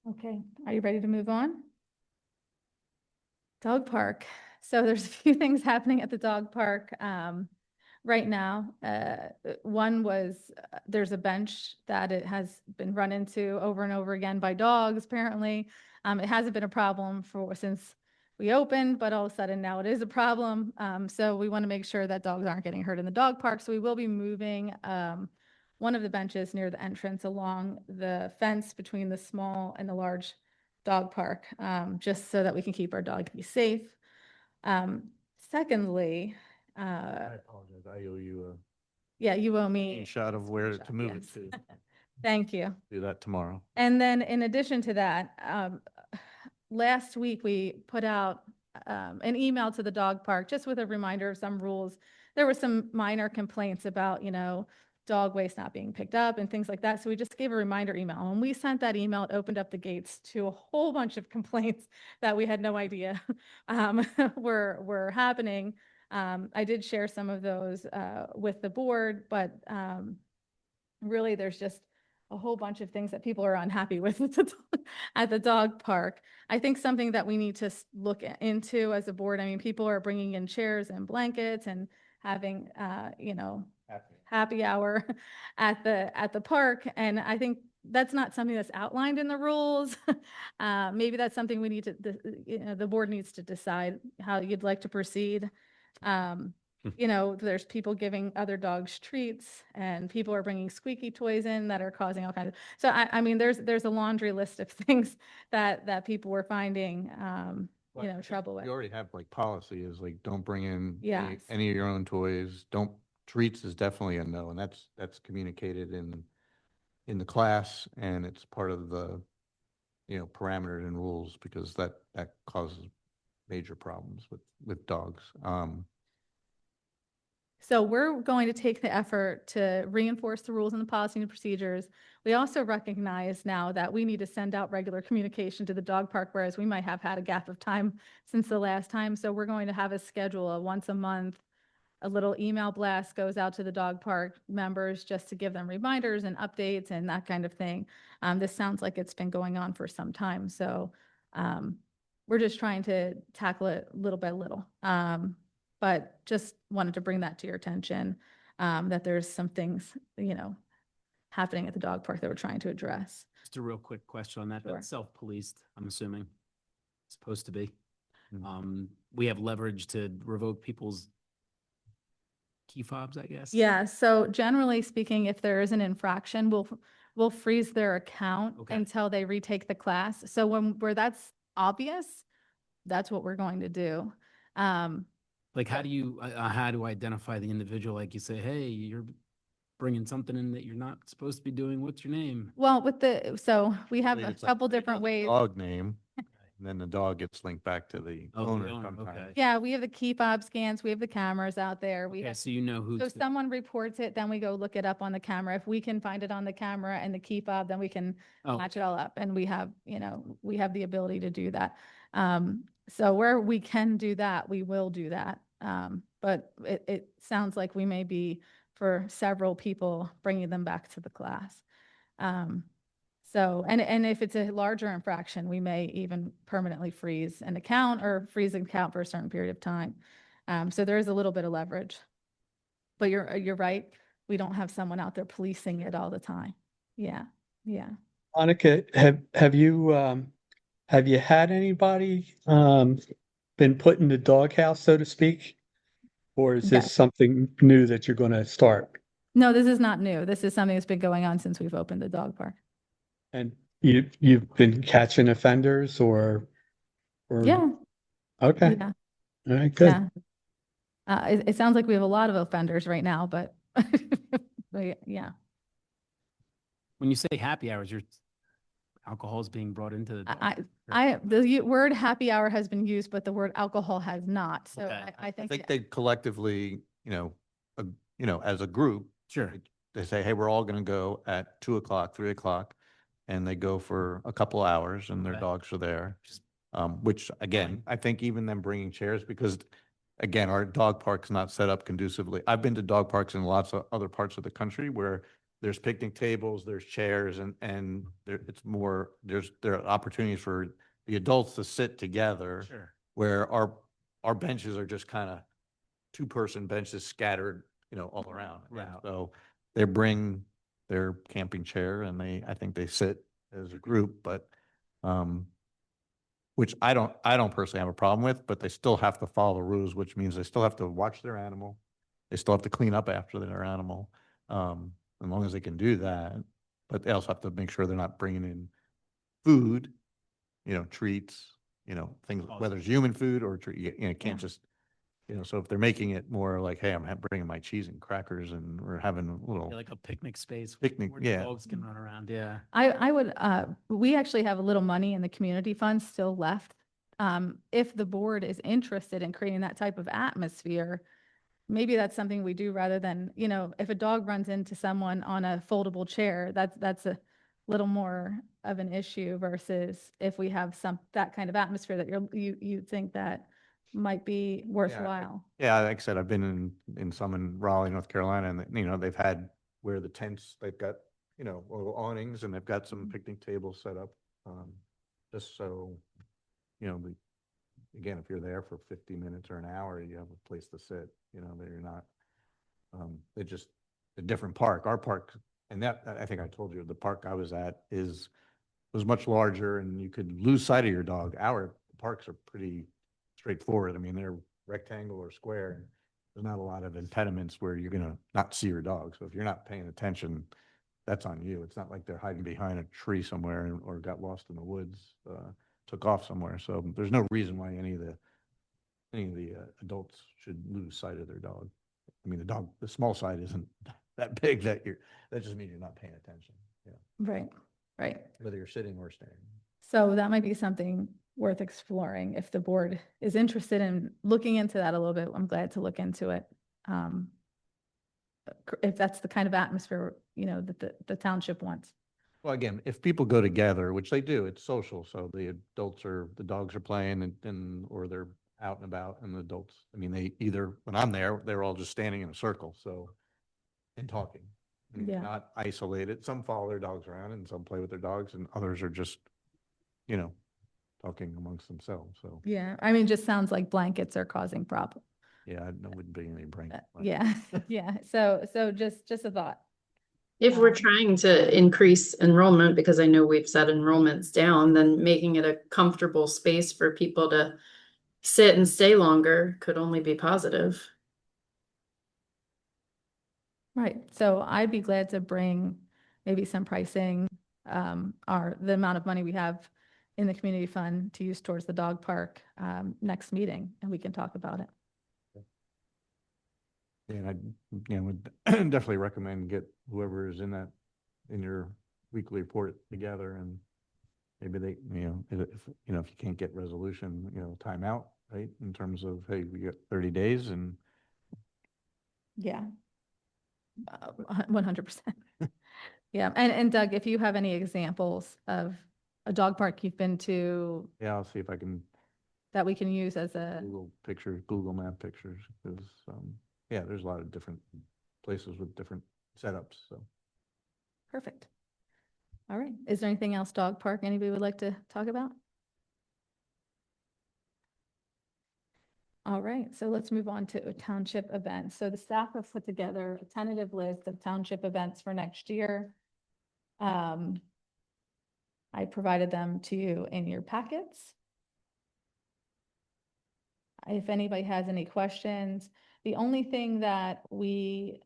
Okay, are you ready to move on? Dog park. So there's a few things happening at the dog park right now. One was there's a bench that it has been run into over and over again by dogs, apparently. It hasn't been a problem since we opened, but all of a sudden now it is a problem. So we want to make sure that dogs aren't getting hurt in the dog park. So we will be moving one of the benches near the entrance along the fence between the small and the large dog park, just so that we can keep our doggies safe. Secondly, I apologize. I owe you yeah, you owe a me. shot of where to move Yes. it to. Thank you. Do that tomorrow. And then in addition to that, last week we put out an email to the dog park just with a reminder of some rules. There were some minor complaints about, dog waste not being picked up and things like that. So we just gave a reminder email. And when we sent that email, it opened up the gates to a whole bunch of complaints that we had no idea were happening. I did share some of those with the board, but really there's just a whole bunch of things that people are unhappy with at the dog park. I think something that we need to look into as a board, I mean, people are bringing in chairs and blankets and having, happy hour at the park. And I think that's not something that's outlined in the rules. Maybe that's something we need to, the board needs to decide how you'd like to proceed. you know, there's people giving other dogs treats and people are bringing squeaky toys in that are causing all kinds of, so I mean, there's a laundry list of things that people were finding, Well, you I know, think trouble with. We already have like policy is like, don't bring in Yes. any of your own toys. Treats is definitely a no, and that's communicated in the class, and it's part of the, parameters and rules, because that causes major problems with dogs. So we're going to take the effort to reinforce the rules and the policy and procedures. We also recognize now that we need to send out regular communication to the dog park, whereas we might have had a gap of time since the last time. So we're going to have a schedule, once a month, a little email blast goes out to the dog park members just to give them reminders and updates and that kind of thing. This sounds like it's been going on for some time. So we're just trying to tackle it little by little. But just wanted to bring that to your attention, that there's some things, you know, happening at the dog park that we're trying to address. Just a real quick question on that. Sure. That's self-policed, I'm assuming. Supposed to be. Mm. We have leverage to revoke people's key fobs, I guess. Yeah, so generally speaking, if there is an infraction, we'll freeze their account Okay. until they retake the class. So where that's obvious, that's what we're going to do. Like, how do you identify the individual? Like, you say, hey, you're bringing something in that you're not supposed to be doing. What's your name? Well, so we have Believe a it's like couple different ways. Dog name, and then the dog gets linked back to the Oh, the owner owner, sometimes. okay. Yeah, we have the key fob scans, we have the cameras out there. We Okay, have, so you know who's. so if someone reports it, then we go look it up on the camera. If we can find it on the camera and the key fob, then we can Oh, match it all up. And we have, you know, we have the ability to do that. So where we can do that, we will do that. But it sounds like we may be, for several people, bringing them back to the class. So, and if it's a larger infraction, we may even permanently freeze an account or freeze an account for a certain period of time. So there is a little bit of leverage. But you're right, we don't have someone out there policing it all the time. Yeah, yeah. Monica, have you had anybody been put in the doghouse, so to speak? Or is this Yes. something new that you're going to start? No, this is not new. This is something that's been going on since we've opened the dog park. And you've been catching offenders or Yeah, okay. yeah, All right, good. yeah. It sounds like we have a lot of offenders right now, but, but yeah. when you say happy hours, alcohol is being brought into the. dog The word happy hour has been used, but the word alcohol has not. So Okay. I I think, think they collectively, as a group, Sure. they say, hey, we're all going to go at 2:00, 3:00, and they go for a couple hours, and their Okay. dogs are there. Which again, I think even them bringing chairs, because again, our dog park's not set up conducively. I've been to dog parks in lots of other parts of the country where there's picnic tables, there's chairs, and there are opportunities for the adults to sit together, Sure. where our benches are just kind of two-person benches scattered, all around. Right. So they bring their camping chair, and I think they sit as a group, but, which I don't personally have a problem with, but they still have to follow the rules, which means they still have to watch their animal. They still have to clean up after their animal, as long as they can do that. But they also have to make sure they're not bringing in food, treats, things, whether it's human food or treat, can't Yeah. just, so if they're making it more like, hey, I'm bringing my cheese and crackers, and we're having a little, Yeah, like a picnic space. Picnic, where the yeah. dogs can run around, yeah. I would, we actually have a little money in the community fund still left. If the board is interested in creating that type of atmosphere, maybe that's something we do rather than, if a dog runs into someone on a foldable chair, that's a little more of an issue versus if we have that kind of atmosphere that you think that might be worthwhile. Yeah, like I said, I've been in some in Raleigh, North Carolina, and they've had where the tents, they've got, little awnings, and they've got some picnic tables set up, just so, again, if you're there for 50 minutes or an hour, you have a place to sit, that you're not, they're just a different park. Our park, and that, I think I told you, the park I was at was much larger, and you could lose sight of your dog. Our parks are pretty straightforward. I mean, they're rectangle or square. there's not a lot of impediments where you're gonna not see your dog. So if you're not paying attention, that's on you. It's not like they're hiding behind a tree somewhere or got lost in the woods, took off somewhere. So there's no reason why any of the adults should lose sight of their dog. I mean, the small side isn't that big that just means you're not paying attention. Yeah, Right, right. whether you're sitting or standing. So that might be something worth exploring if the board is interested in looking into that a little bit. I'm glad to look into it. If that's the kind of atmosphere, that the township wants. Well, again, if people go together, which they do, it's social. So the dogs are playing or they're out and about, and the adults, I mean, they either, when I'm there, they're all just standing in a circle, so, and talking. I mean, Yeah. not isolated. Some follow their dogs around and some play with their dogs and others are just, talking amongst themselves. So, Yeah, I mean, just sounds like blankets are causing problems. yeah, I wouldn't be any brain. Yeah, yeah. So just a thought. If we're Um, trying to increase enrollment, because I know we've set enrollments down, then making it a comfortable space for people to sit and stay longer could only be positive. Right, so I'd be glad to bring maybe some pricing, the amount of money we have in the community fund to use towards the dog park, next meeting, and we can talk about it. And I, would definitely recommend get whoever is in your weekly report together, and maybe they, if you can't get resolution, time out, right? In terms of, hey, we got 30 days and Yeah. 100%. Yeah, and Doug, if you have any examples of a dog park you've been to yeah, I'll see if I can that we can use as a, Google map pictures, because, yeah, there's a lot of different places with different setups, so. perfect. All right, is there anything else dog park anybody would like to talk about? All right, so let's move on to township events. So the staff have put together a tentative list of township events for next year. I provided them to you in your packets. If anybody has any questions, the only thing that we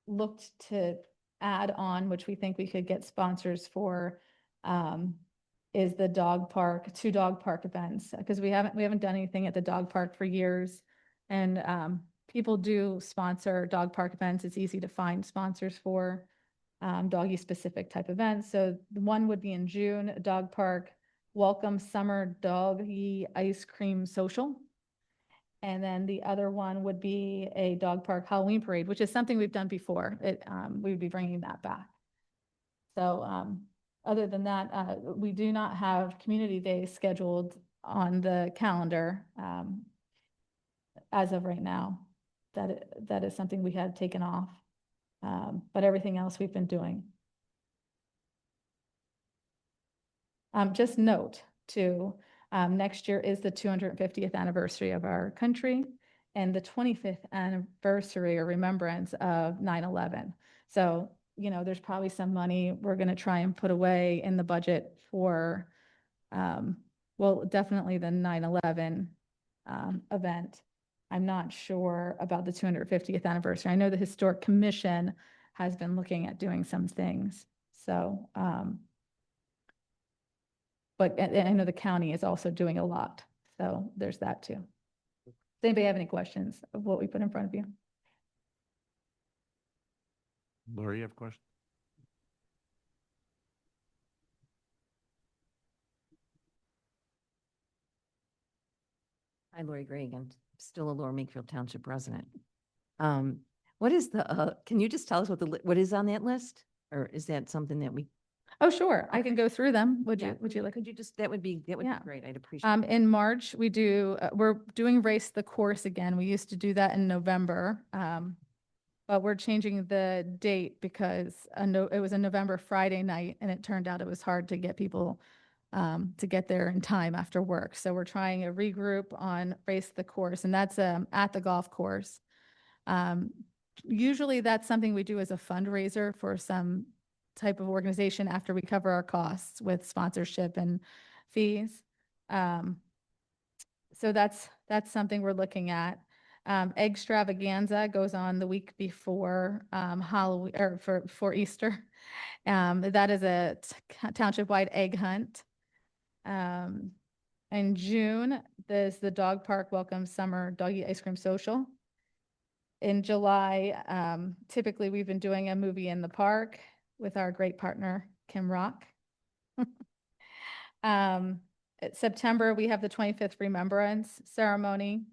looked to add on, which we think we could get sponsors for, is the dog park, 2 dog park events, because we haven't done anything at the dog park for years. And people do sponsor dog park events. It's easy to find sponsors for doggy specific type events. So the one would be in June, a dog park welcome summer doggy ice cream social. And then the other one would be a dog park Halloween parade, which is something we've done before. We would be bringing that back. So other than that, we do not have community days scheduled on the calendar as of right now. That is something we had taken off, but everything else we've been doing. Just note too, next year is the 250th anniversary of our country and the 25th anniversary or remembrance of 9/11. So, there's probably some money we're going to try and put away in the budget for, well, definitely the 9/11 event. I'm not sure about the 250th anniversary. I know the Historic Commission has been looking at doing some things. So, but and I know the county is also doing a lot. So there's that too. Does anybody have any questions of what we put in front of you? Laura, you have a question? Hi, Lori Gregg. I'm still a Lower Makefield Township resident. What is can you just tell us what is on that list? Or is that something that we? Oh, sure. I can go through them. Would Yeah, you like? Could you just, that would be Yeah. great. I'd appreciate it. In March, we're doing Race the Course again. We used to do that in November. But we're changing the date because it was a November Friday night and it turned out it was hard to get people to get there in time after work. So we're trying a regroup on Race the Course, and that's at the golf course. Usually that's something we do as a fundraiser for some type of organization after we cover our costs with sponsorship and fees. So that's something we're looking at. Egg Extravaganza goes on the week before Halloween or for Easter. That is a township-wide egg hunt. In June, there's the dog park welcome summer doggy ice cream social. In July, typically we've been doing a movie in the park with our great partner, Kim Rock. September, we have the 25th Remembrance Ceremony.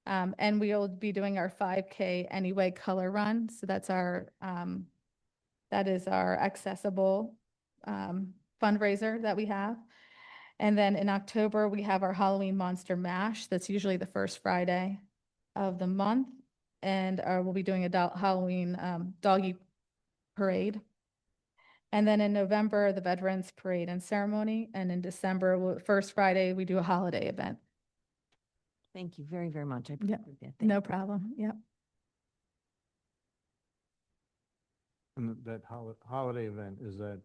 And we'll be doing our 5K Anyway color run. So that's that is our accessible fundraiser that we have. And then in October, we have our Halloween Monster Mash. That's usually the first Friday of the month. And we'll be doing a Halloween doggy parade. And then in November, the Veterans Parade and Ceremony. And in December, first Friday, we do a holiday event. Thank you very, very much. I Yep. appreciate that. Thank No you. problem. Yep. And that holiday event, is that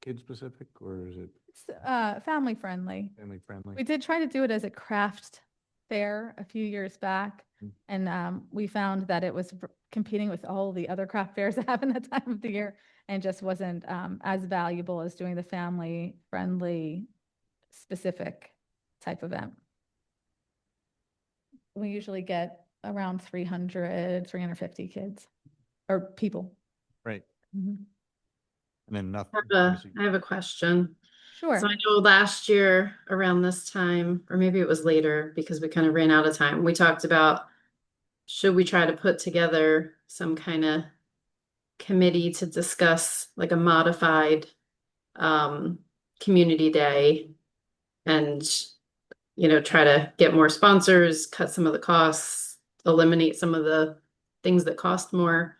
kid specific or is it It's family friendly. family friendly? We did try to do it as a craft fair a few years back. Mm. And we found that it was competing with all the other craft fairs that happen that time of the year and just wasn't as valuable as doing the family friendly specific type event. We usually get around 300, 350 kids or people. Right. Mhm. And then nothing. I have a question. Sure. So I know last year around this time, or maybe it was later because we kind of ran out of time, we talked about should we try to put together some kind of committee to discuss like a modified community day and try to get more sponsors, cut some of the costs, eliminate some of the things that cost more.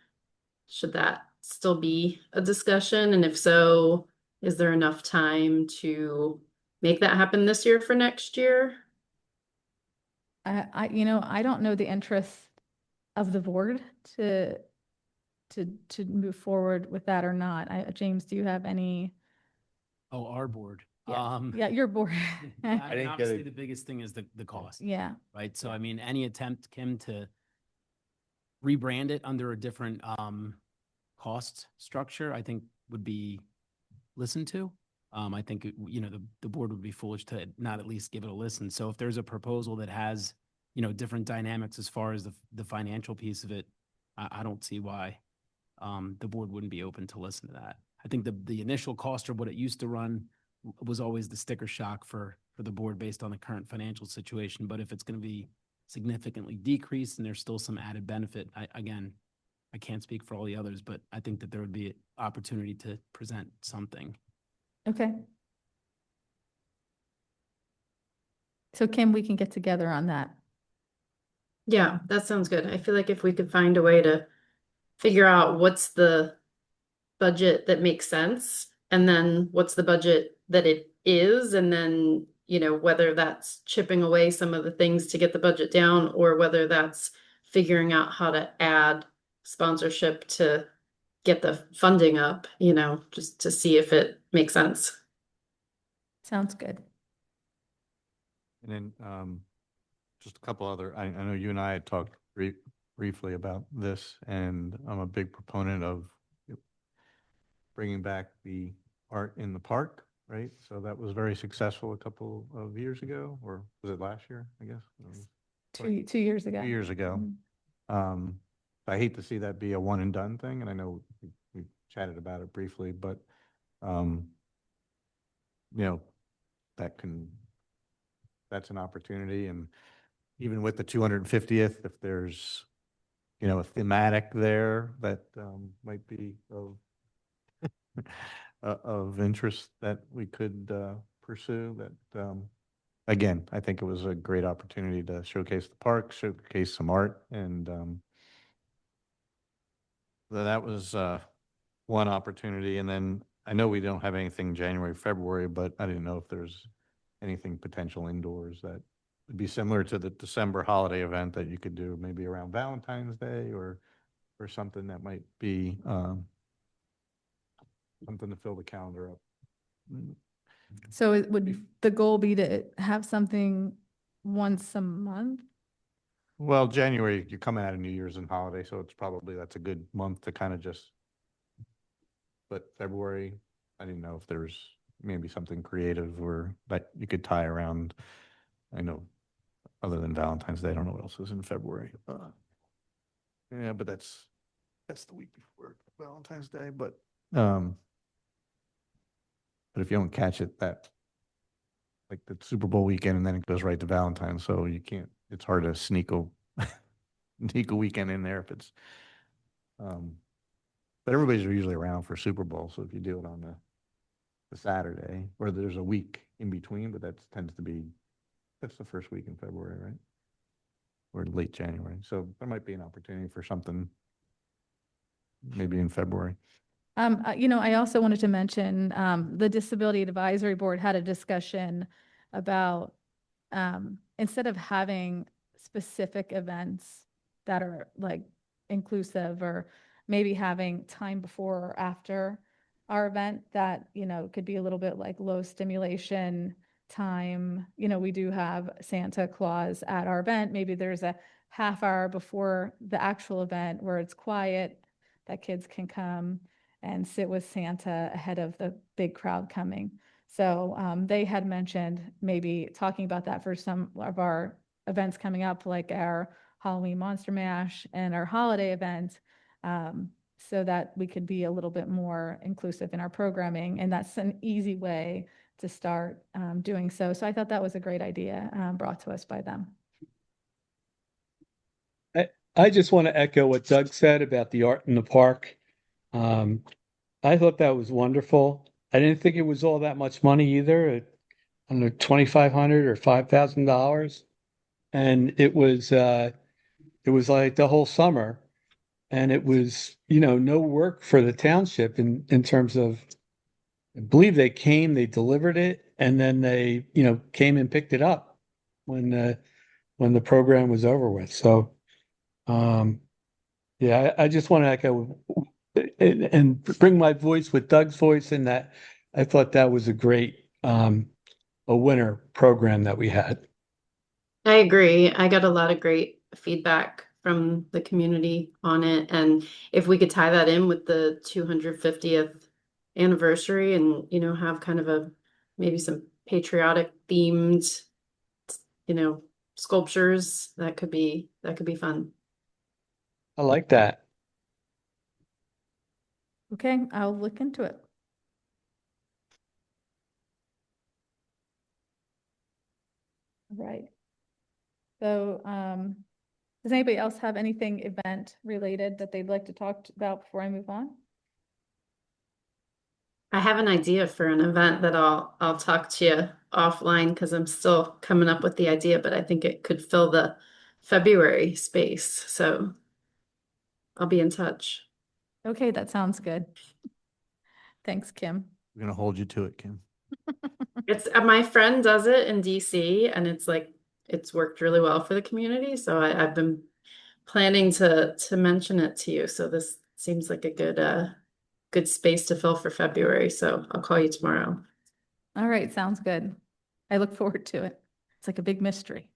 Should that still be a discussion? And if so, is there enough time to make that happen this year for next year? I don't know the interest of the board to move forward with that or not. James, do you have any? Oh, our board. Yeah, your board. I I mean, didn't get obviously it. the biggest thing is the cost, Yeah. right? So I mean, any attempt, Kim, to rebrand it under a different cost structure, I think would be listened to. I think, the board would be foolish to not at least give it a listen. So if there's a proposal that has, different dynamics as far as the financial piece of it, I don't see why the board wouldn't be open to listen to that. I think the initial cost of what it used to run was always the sticker shock for the board based on the current financial situation. But if it's going to be significantly decreased and there's still some added benefit, I can't speak for all the others, but I think that there would be an opportunity to present something. Okay. So Kim, we can get together on that. Yeah, that sounds good. I feel like if we could find a way to figure out what's the budget that makes sense, and then what's the budget that it is, and then, whether that's chipping away some of the things to get the budget down, or whether that's figuring out how to add sponsorship to get the funding up, just to see if it makes sense. Sounds good. And then just a couple other, I know you and I had talked briefly about this, and I'm a big proponent of bringing back the art in the park, right? So that was very successful a couple of years ago, or was it last year, I guess? 2 years ago. 2 years ago. Mhm. I hate to see that be a one and done thing, and I know we chatted about it briefly, but that's an opportunity. And even with the 250th, if there's a thematic there that might be of interest that we could pursue, that again, I think it was a great opportunity to showcase the park, showcase some art, and that was one opportunity. And then I know we don't have anything January, February, but I didn't know if there's anything potential indoors that would be similar to the December holiday event that you could do maybe around Valentine's Day or something that might be something to fill the calendar up. So would the goal be to have something once a month Well, January, you're coming out of New Year's and holiday, so it's probably, that's a good month to kind of just, but February, I didn't know if there's maybe something creative or that you could tie around. I know, other than Valentine's Day, I don't know what else is in February. Yeah, but that's the week before Valentine's Day, but if you don't catch it, that, like the Super Bowl weekend, and then it goes right to Valentine's, so you can't, it's hard to sneak a sneak a weekend in there if it's, but everybody's usually around for Super Bowl, so if you do it on the Saturday, or there's a week in between, but that tends to be, that's the first week in February, right? Or late January, so there might be an opportunity for something maybe in February. I also wanted to mention, the Disability Advisory Board had a discussion about, instead of having specific events that are like inclusive, or maybe having time before or after our event that, could be a little bit like low stimulation time. We do have Santa Claus at our event. Maybe there's a half hour before the actual event where it's quiet, that kids can come and sit with Santa ahead of the big crowd coming. So they had mentioned maybe talking about that for some of our events coming up, like our Halloween Monster Mash and our holiday event, so that we could be a little bit more inclusive in our programming. And that's an easy way to start doing so. So I thought that was a great idea brought to us by them. I just want to echo what Doug said about the art in the park. I thought that was wonderful. I didn't think it was all that much money either, under $2,500 or $5,000, and it was like the whole summer, and it was no work for the township in terms of. I believe they came, they delivered it, and then they came and picked it up when the program was over with. So yeah, I just want to echo and bring my voice with Doug's voice in that I thought that was a great a winner program that we had. I agree. I got a lot of great feedback from the community on it. And if we could tie that in with the 250th anniversary and, have kind of maybe some patriotic themed, sculptures, that could be fun. I like that. Okay, I'll look into it. Right. So, does anybody else have anything event related that they'd like to talk about before I move on? I have an idea for an event that I'll talk to you offline because I'm still coming up with the idea, but I think it could fill the February space. So I'll be in touch. Okay, that sounds good. Thanks, Kim. We're gonna hold you to it, Kim. It's my friend does it in DC, and it's worked really well for the community. So I've been planning to mention it to you. So this seems like a good space to fill for February. So I'll call you tomorrow. All right, sounds good. I look forward to it. It's like a big mystery.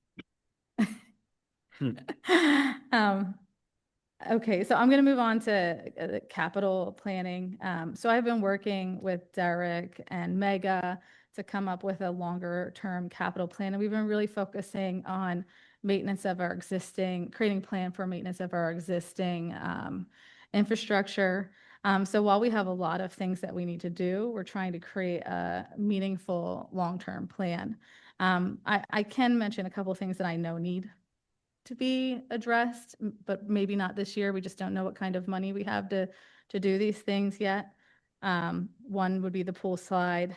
Okay, so I'm going to move on to capital planning. So I've been working with Derek and Mega to come up with a longer term capital plan. And we've been really focusing on maintenance of our existing, creating a plan for maintenance of our existing infrastructure. So while we have a lot of things that we need to do, we're trying to create a meaningful long-term plan. I can mention a couple of things that I know need to be addressed, but maybe not this year. We just don't know what kind of money we have to do these things yet. One would be the pool slide.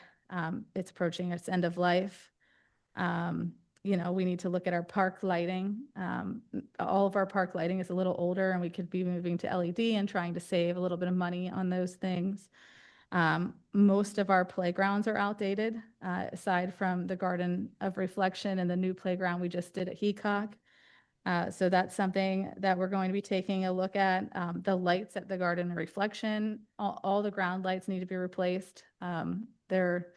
It's approaching its end of life. We need to look at our park lighting. All of our park lighting is a little older, and we could be moving to LED and trying to save a little bit of money on those things. Most of our playgrounds are outdated, aside from the Garden of Reflection and the new playground we just did at Heacock. So that's something that we're going to be taking a look at. The lights at the Garden of Reflection, all the ground lights need to be replaced. They're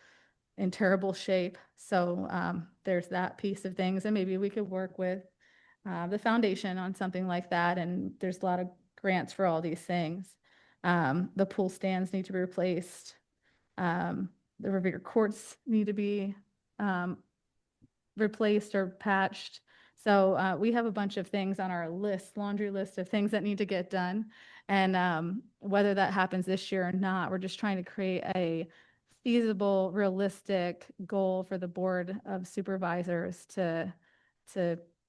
in terrible shape. So there's that piece of things. And maybe we could work with the foundation on something like that, and there's a lot of grants for all these things. The pool stands need to be replaced. The Revere courts need to be replaced or patched. So we have a bunch of things on our list, laundry list of things that need to get done. And whether that happens this year or not, we're just trying to create a feasible, realistic goal for the Board of Supervisors to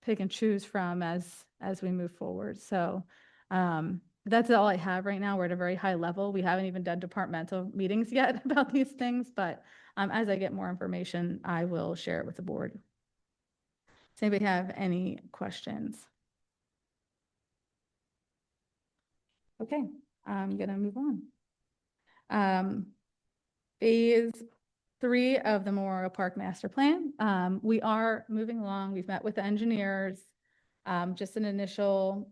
pick and choose from as we move forward. So that's all I have right now. We're at a very high level. We haven't even done departmental meetings yet about these things, but as I get more information, I will share it with the board. Does anybody have any questions? Okay, I'm gonna move on. Phase 3 of the Memorial Park Master Plan. We are moving along. We've met with the engineers, just an initial,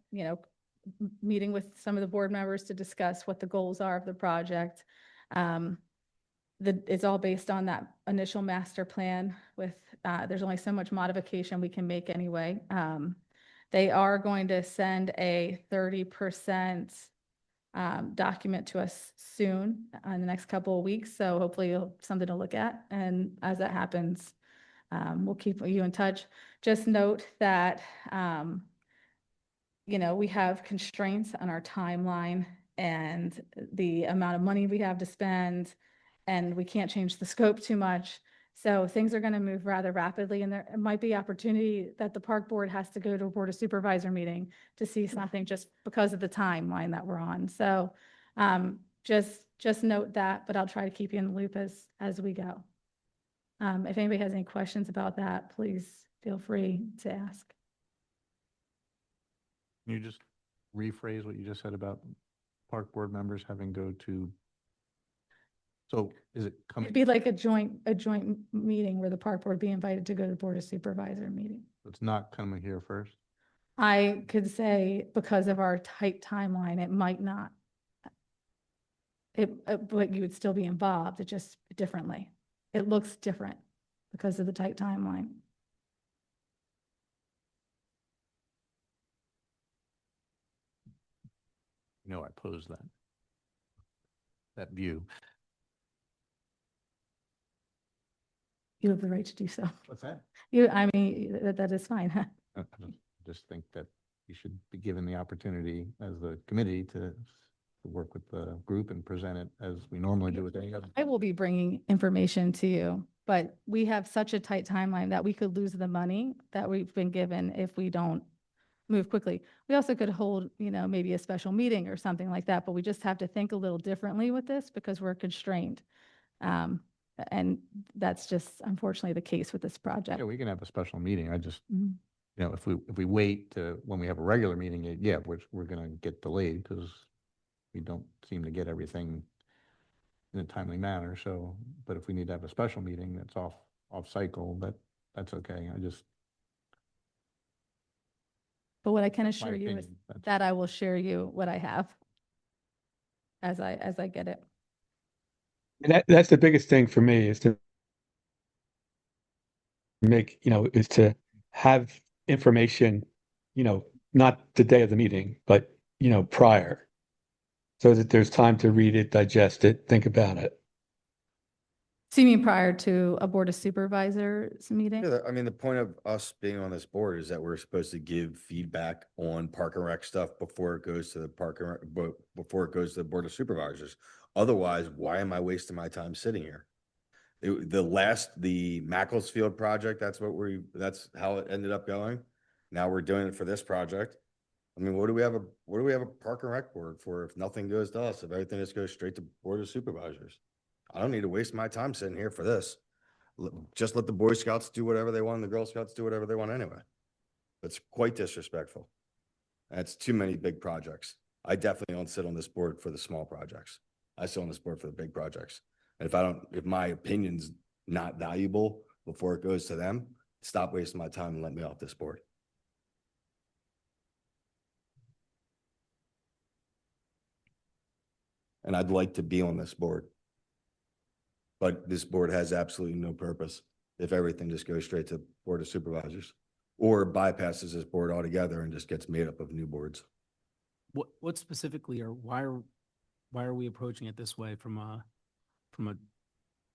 meeting with some of the board members to discuss what the goals are of the project. It's all based on that initial master plan with, there's only so much modification we can make anyway. They are going to send a 30% document to us soon in the next couple of weeks. So hopefully you'll have something to look at. And as that happens, we'll keep you in touch. Just note that, we have constraints on our timeline and the amount of money we have to spend, and we can't change the scope too much. So things are going to move rather rapidly, and there might be opportunity that the park board has to go to a board of supervisor meeting to see something just because of the timeline that we're on. So just note that, but I'll try to keep you in the loop as we go. If anybody has any questions about that, please feel free to ask. Can you just rephrase what you just said about park board members having go to? So is it coming? It'd be like a joint meeting where the park board be invited to go to the board of supervisor meeting. It's not coming here first? I could say because of our tight timeline, it might not. But you would still be involved, it just differently. It looks different because of the tight timeline. I posed that view. You have the right to do so. What's that? That is fine. I just think that you should be given the opportunity as the committee to work with the group and present it as we normally do with any other. I will be bringing information to you, but we have such a tight timeline that we could lose the money that we've been given if we don't move quickly. We also could hold, maybe a special meeting or something like that, but we just have to think a little differently with this because we're constrained. And that's just unfortunately the case with this project. Yeah, we can have a special meeting. I just, Mhm. if we wait to when we have a regular meeting, yeah, we're going to get delayed because we don't seem to get everything in a timely manner. So, but if we need to have a special meeting that's off cycle, that's okay. But what I can my assure you is opinion, that's- that I will share you what I have as I get it. And that's the biggest thing for me is to is to have information, not the day of the meeting, but, prior, so that there's time to read it, digest it, think about it. So you mean prior to a board of supervisors meeting? Yeah, I mean, the point of us being on this board is that we're supposed to give feedback on park and rec stuff before it goes to the before it goes to the board of supervisors. Otherwise, why am I wasting my time sitting here? The Macclesfield project, that's how it ended up going. Now we're doing it for this project. I mean, what do we have a park and rec board for if nothing goes to us, if everything just goes straight to board of supervisors? I don't need to waste my time sitting here for this. Just let the Boy Scouts do whatever they want and the Girl Scouts do whatever they want anyway. It's quite disrespectful. That's too many big projects. I definitely don't sit on this board for the small projects. I sit on this board for the big projects. And if my opinion's not valuable before it goes to them, stop wasting my time and let me off this board. And I'd like to be on this board. But this board has absolutely no purpose if everything just goes straight to Board of Supervisors. or bypasses this board altogether and just gets made up of new boards. What specifically, or why are we approaching it this way from a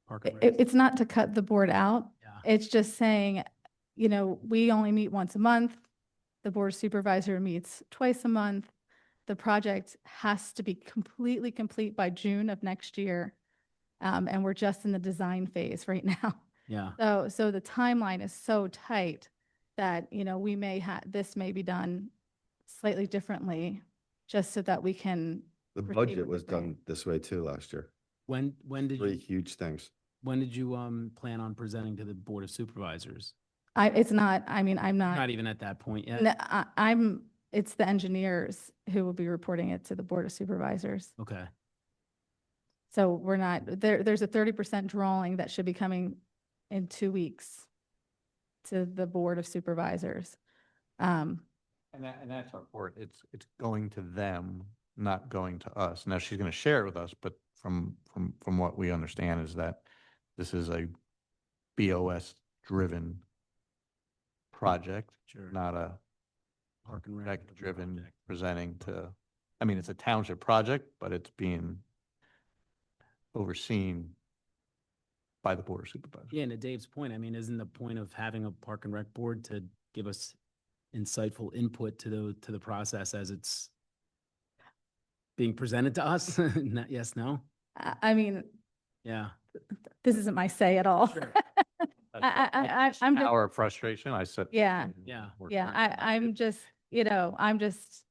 park and rec? It's not to cut the board out. Yeah. It's just saying, we only meet once a month. The board of supervisor meets twice a month. The project has to be completely complete by June of next year. And we're just in the design phase right now. Yeah. So the timeline is so tight that, this may be done slightly differently just so that we can. The proceed budget with the was grant. done this way too last year. When did Three you, huge things. when did you plan on presenting to the Board of Supervisors? I'm Not not, even at that point yet? no, it's the engineers who will be reporting it to the board of supervisors. Okay. So we're not, there's a 30% drawing that should be coming in 2 weeks to the board of supervisors. And that's our board. It's going to them, not going to us. Now, she's going to share it with us, but from what we understand is that this is a BOS-driven project, Sure. not a Park and rec architect-driven project. presenting to, I mean, it's a township project, but it's being overseen by the Board of Supervisors. Yeah, and to Dave's point, isn't the point of having a park and rec board to give us insightful input to the process as it's being presented to us? Yes, no? Yeah. This isn't my say at all. Sure. I'm just, Our frustration, I said. Yeah. Yeah. I'm just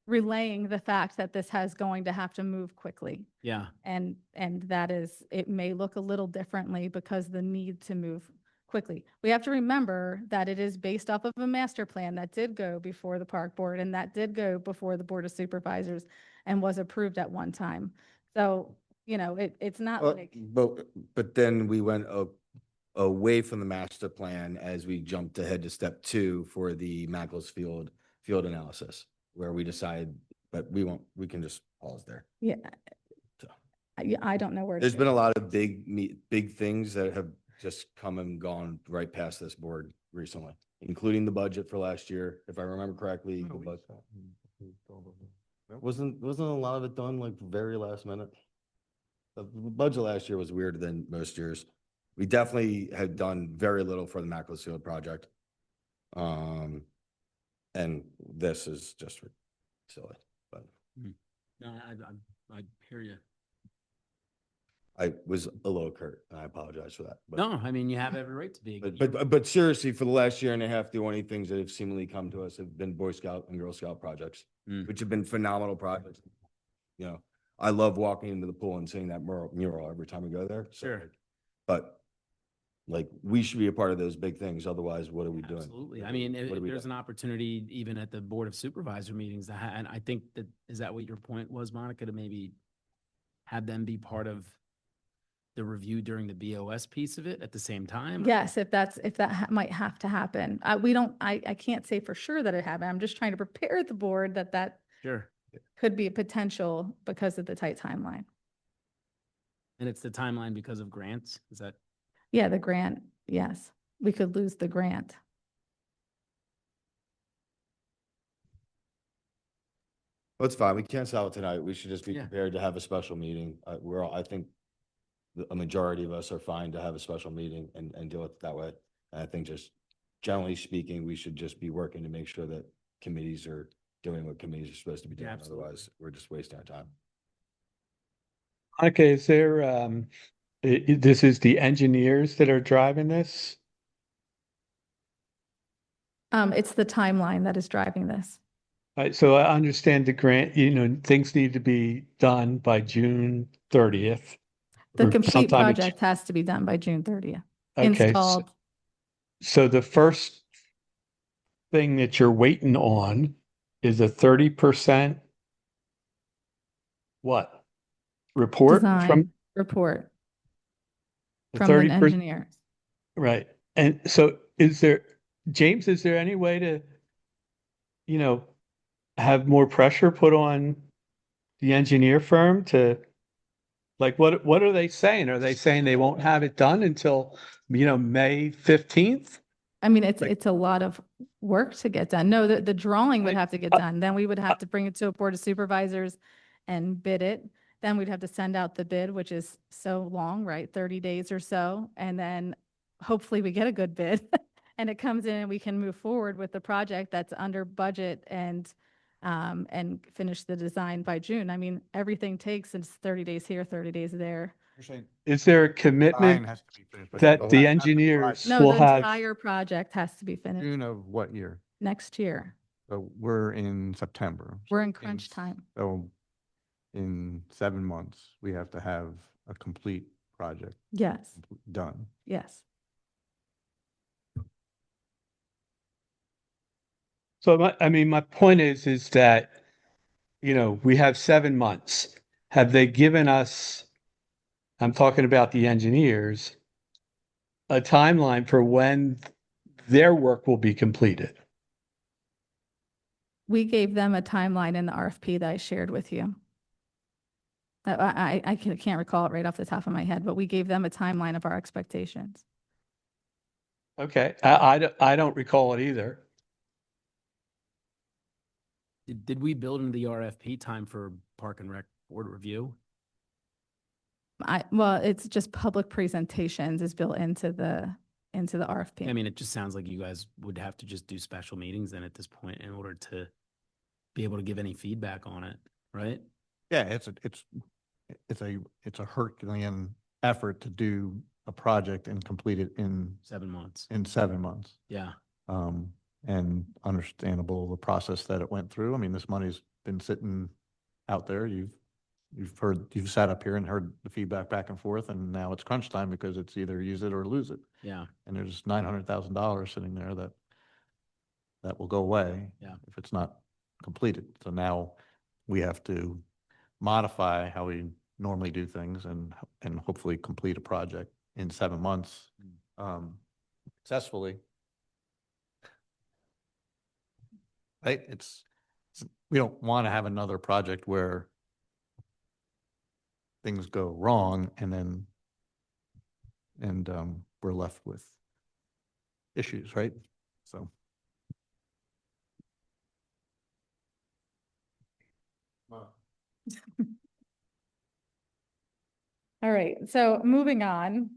relaying the fact that this has going to have to move quickly. Yeah. And that is, it may look a little differently because the need to move quickly. We have to remember that it is based off of a master plan that did go before the park board and that did go before the board of supervisors and was approved at one time. So, it's not like, But then we went away from the master plan as we jumped ahead to step 2 for the Macclesfield field analysis, where we decided, but we can just pause there. yeah. So. I don't know where. to There's go. been a lot of big things that have just come and gone right past this board recently, including the budget for last year, if I remember correctly. the bud- Wasn't a lot of it done like very last minute? The budget last year was weirder than most years. We definitely had done very little for the Macclesfield project. And this is just silly, but No, I hear you. I was a little curt, and I apologize for that. But, No, you have every right to be. but seriously, for the last year and a half, the only things that have seemingly come to us have been Boy Scout and Girl Scout projects, which have been phenomenal projects. I love walking into the pool and seeing that mural every time we go there. So, Sure. But we should be a part of those big things. Otherwise, what are we doing? Absolutely. What If are we there's doing? an opportunity even at the Board of Supervisor meetings, and I think is that what your point was, Monica, to maybe have them be part of the review during the BOS piece of it at the same time? Yes, if that might have to happen. I can't say for sure that it happened. I'm just trying to prepare the board that Sure. could be a potential because of the tight timeline. And it's the timeline because of grants? Is that? Yeah, the grant, yes. We could lose the grant. Well, it's fine. We can't solve it tonight. We should just be Yeah. prepared to have a special meeting. I think a majority of us are fine to have a special meeting and deal with it that way. And I think just generally speaking, we should just be working to make sure that committees are doing what committees are supposed to be doing. Yeah, absolutely. Otherwise, we're just wasting our time. Monica, is there, this is the engineers that are driving this? It's the timeline that is driving this. Right, so I understand the grant, things need to be done by June 30th. The or complete sometime in project has to be done by June 30th. Okay, Installed. so the first thing that you're waiting on is a 30% what? Report Design from report the from an 30%? engineer. Right. And so James, is there any way to, have more pressure put on the engineer firm to, what are they saying? Are they saying they won't have it done until, May 15th? I mean, it's, Like- it's a lot of work to get done. No, the drawing would I- have to get done. Then we would have to bring it to a board of supervisors and bid it. Then we'd have to send out the bid, which is so long, right? 30 days or so. And then hopefully we get a good bid and it comes in and we can move forward with the project that's under budget and finish the design by June. I mean, everything takes, it's 30 days here, 30 days there. You're saying Is there a design commitment has to be finished by that June. the Not engineers project. No, will the have? entire project has to be finished June of what year? next year. So we're in September. We're So in crunch time. So in 7 months, we have to have a complete project Yes, done. yes. So I mean, my point is that, we have 7 months. Have they given us, I'm talking about the engineers, a timeline for when their work will be completed? We gave them a timeline in the RFP that I shared with you. I can't recall it right off the top of my head, but we gave them a timeline of our expectations. Okay, I don't recall it either. Did we build into the RFP time for Park and Rec board review? Well, it's just public presentations is built into the RFP. I mean, it just sounds like you guys would have to just do special meetings then at this point in order to be able to give any feedback on it, right? Yeah, it's a Herculean effort to do a project and complete it in 7 months. 7 months. Yeah. And understandable the process that it went through. I mean, this money's been sitting out there. You've sat up here and heard the feedback back and forth, and now it's crunch time because it's either use it or lose it. Yeah. And there's $900,000 sitting there that will go away. Yeah. If it's not completed. So now we have to modify how we normally do things and hopefully complete a project in 7 months, successfully. Right? We don't want to have another project where things go wrong and we're left with issues, right? So. All right, so moving on.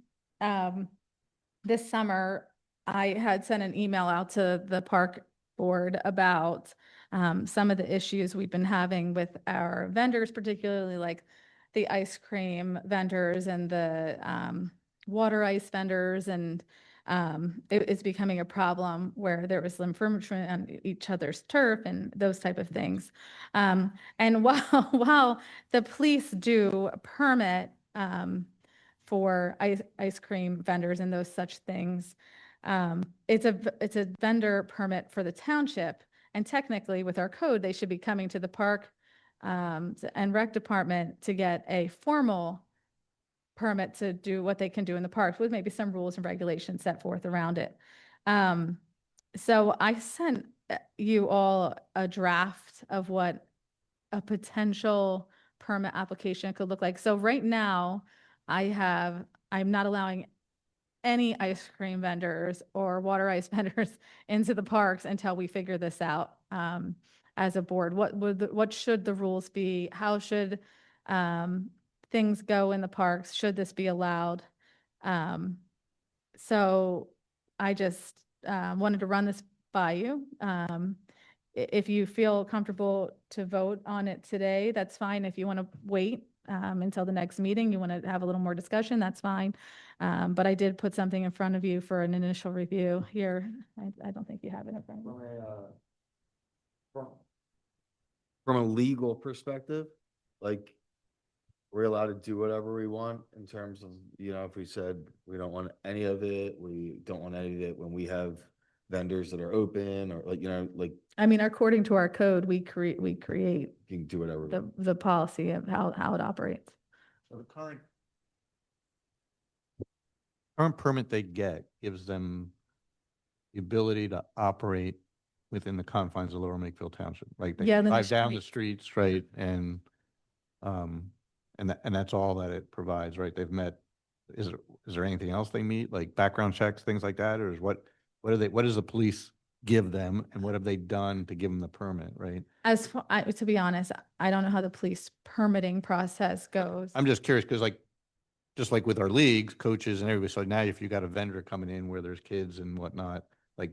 This summer, I had sent an email out to the park board about some of the issues we've been having with our vendors, particularly like the ice cream vendors and the water ice vendors. And it's becoming a problem where there was infringement on each other's turf and those type of things. And while the police do permit for ice cream vendors and those such things, it's a vendor permit for the township. And technically with our code, they should be coming to the park and rec department to get a formal permit to do what they can do in the parks with maybe some rules and regulations set forth around it. So I sent you all a draft of what a potential permit application could look like. So right now I'm not allowing any ice cream vendors or water ice vendors into the parks until we figure this out as a board. What should the rules be? How should things go in the parks? Should this be allowed? So I just wanted to run this by you. If you feel comfortable to vote on it today, that's fine. If you want to wait until the next meeting, you want to have a little more discussion, that's fine. But I did put something in front of you for an initial review here. I don't think you have it in front of you. From a legal perspective, like, we're allowed to do whatever we want in terms of, if we said we don't want any of it, we don't want any of it when we have vendors that are open or like. I mean, according to our code, we create You can do whatever. the policy of how it operates. So the current permit they get gives them the ability to operate within the confines of Lower Makefield Township, right? They Yeah, can then drive down the street. streets, right? And that's all that it provides, right? They've met, is there anything else they meet, like background checks, things like that, or is what what does the police give them and what have they done to give them the permit, right? To be honest, I don't know how the police permitting process goes. I'm just curious because just like with our leagues, coaches and everybody, so now if you got a vendor coming in where there's kids and whatnot, like,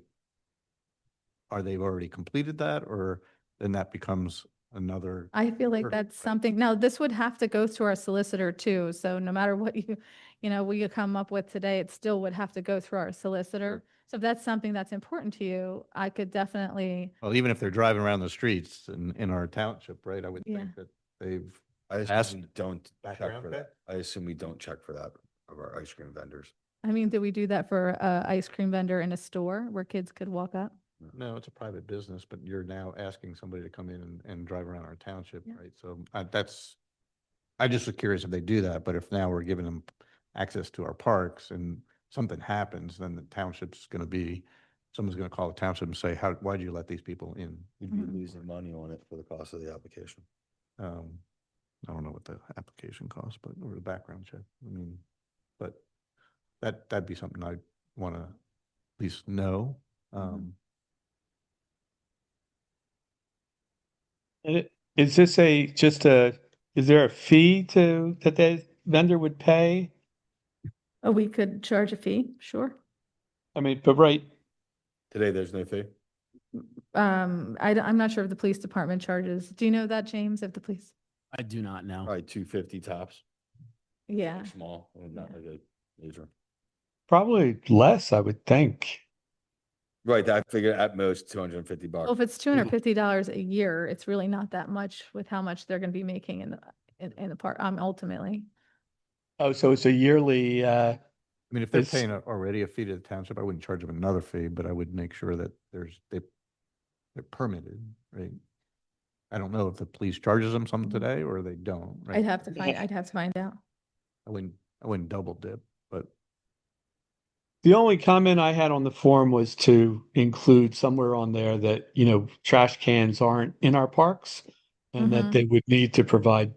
are they already completed that or then that becomes another? I feel like Sure. that's something, now this would have to go through our solicitor too. So no matter what we come up with today, it still would have to go through our solicitor. So if that's something that's important to you, I could definitely, Well, even if they're driving around the streets in our township, right, I would Yeah. think that they've I asked assume we don't check background for check? that. I assume we don't check for that of our ice cream vendors. I mean, do we do that for a ice cream vendor in a store where kids could walk up? No, it's a private business, but you're now asking somebody to come in and drive around our township, Yeah. right? So I just was curious if they do that, but if now we're giving them access to our parks and something happens, then the township's someone's gonna call the township and say, why'd you let these people in? We'd be Mhm. losing money on it for the cost of the application. I don't know what the application costs, or the background check, I mean, but that'd be something I'd wanna at least know. Is this is there a fee that the vendor would pay? Oh, we could charge a fee, sure. I mean, but right, Today, there's no fee. I'm not sure if the police department charges. Do you know that, James, if the police? I do not know. Probably 250 tops, Yeah. like small, not Yeah. like a major. probably less, I would think. Right, I figured at most 250 bucks. Well, if it's $250 a year, it's really not that much with how much they're going to be making in the park, ultimately. Oh, so it's a yearly, I mean, if they're It's- paying already a fee to the township, I wouldn't charge them another fee, but I would make sure that they're permitted, right? I don't know if the police charges them something today or they don't, right? I'd have to find out. I wouldn't double dip, but the only comment I had on the form was to include somewhere on there that, trash cans aren't in our parks and that Mhm. they would need to provide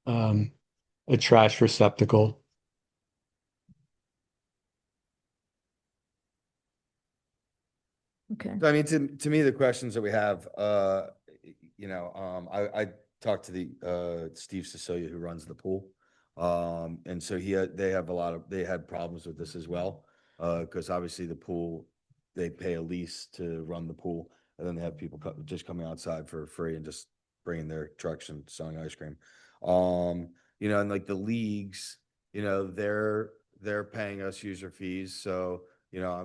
a trash receptacle. Okay. So, I mean, to me, the questions that we have, I talked to the Steve Cecilia who runs the pool. And so they had problems with this as well. Because obviously the pool, they pay a lease to run the pool, and then they have people just coming outside for free and just bringing their trucks and selling ice cream. And like the leagues, they're paying us user fees, so.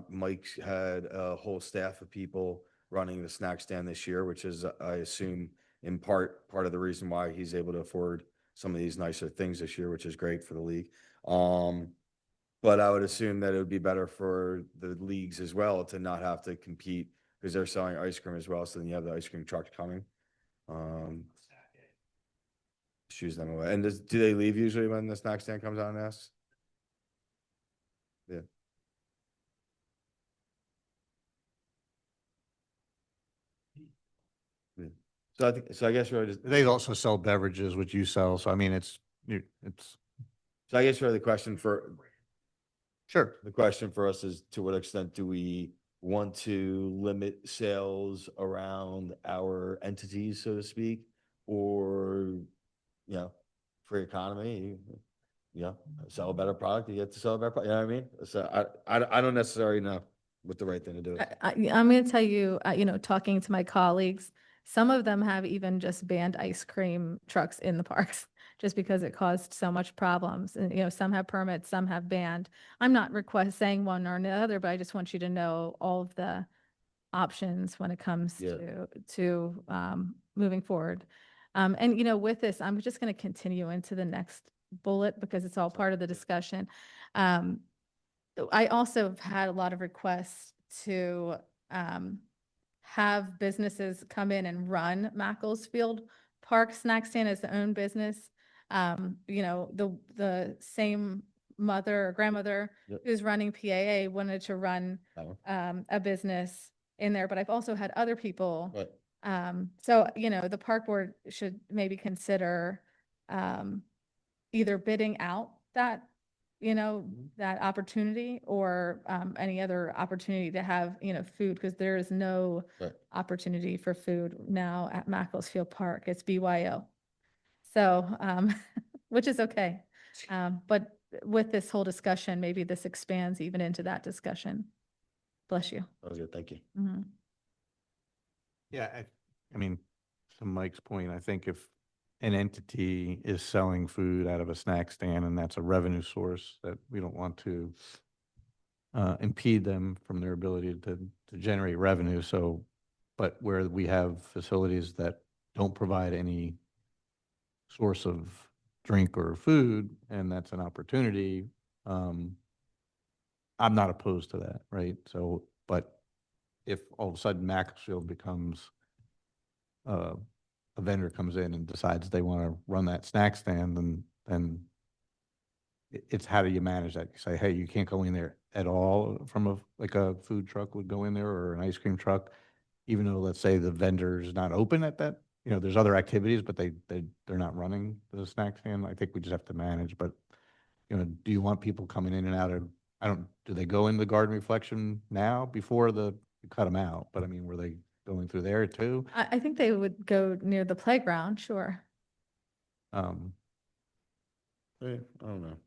Mike's had a whole staff of people running the snack stand this year, which is, I assume, in part of the reason why he's able to afford some of these nicer things this year, which is great for the league. But I would assume that it would be better for the leagues as well to not have to compete because they're selling ice cream as well. So then you have the ice cream truck coming. Shoes them away. And do they leave usually when the snack stand comes out and asks? Yeah. So I guess really just, they also sell beverages, which you sell. So I mean, it's so I guess really the question for us is to what extent do we want to limit sales around our entities, so to speak, or, free economy, sell a better product, you get to sell a better product, you know what I mean? So I don't necessarily know what the right thing to do is. I'm going to tell you, talking to my colleagues, some of them have even just banned ice cream trucks in the parks just because it caused so much problems. And, some have permits, some have banned. I'm not saying one or the other, but I just want you to know all of the options when it comes to moving forward. And, with this, I'm just going to continue into the next bullet because it's all part of the discussion. I also have had a lot of requests to have businesses come in and run Macclesfield Park Snack Stand as their own business. The same mother or grandmother who's running PAA wanted to run a business in there, but I've also had other people. So, the park board should maybe consider either bidding out that you know, that opportunity or any other opportunity to have, you know, food, because there is no Right. opportunity for food now at Macclesfield Park. It's BYO. So, which is okay. But with this whole discussion, maybe this expands even into that discussion. Bless you. That was good, thank you. Mhm. Yeah, I mean, to Mike's point, I think if an entity is selling food out of a snack stand and that's a revenue source, that we don't want to impede them from their ability to generate revenue. So, but where we have facilities that don't provide any source of drink or food, and that's an opportunity, I'm not opposed to that, right? So, but if all of a sudden Macclesfield becomes a vendor comes in and decides they want to run that snack stand, then it's how do you manage that? You say, hey, you can't go in there at all from like a food truck would go in there or an ice cream truck, even though, let's say, the vendor's not open at that, there's other activities, but they're not running the snack stand. I think we just have to manage, but, do you want people coming in and out of, do they go in the garden reflection now before you cut them out? But I mean, were they going through there too? I think they would go near the playground, sure. Yeah, I don't know.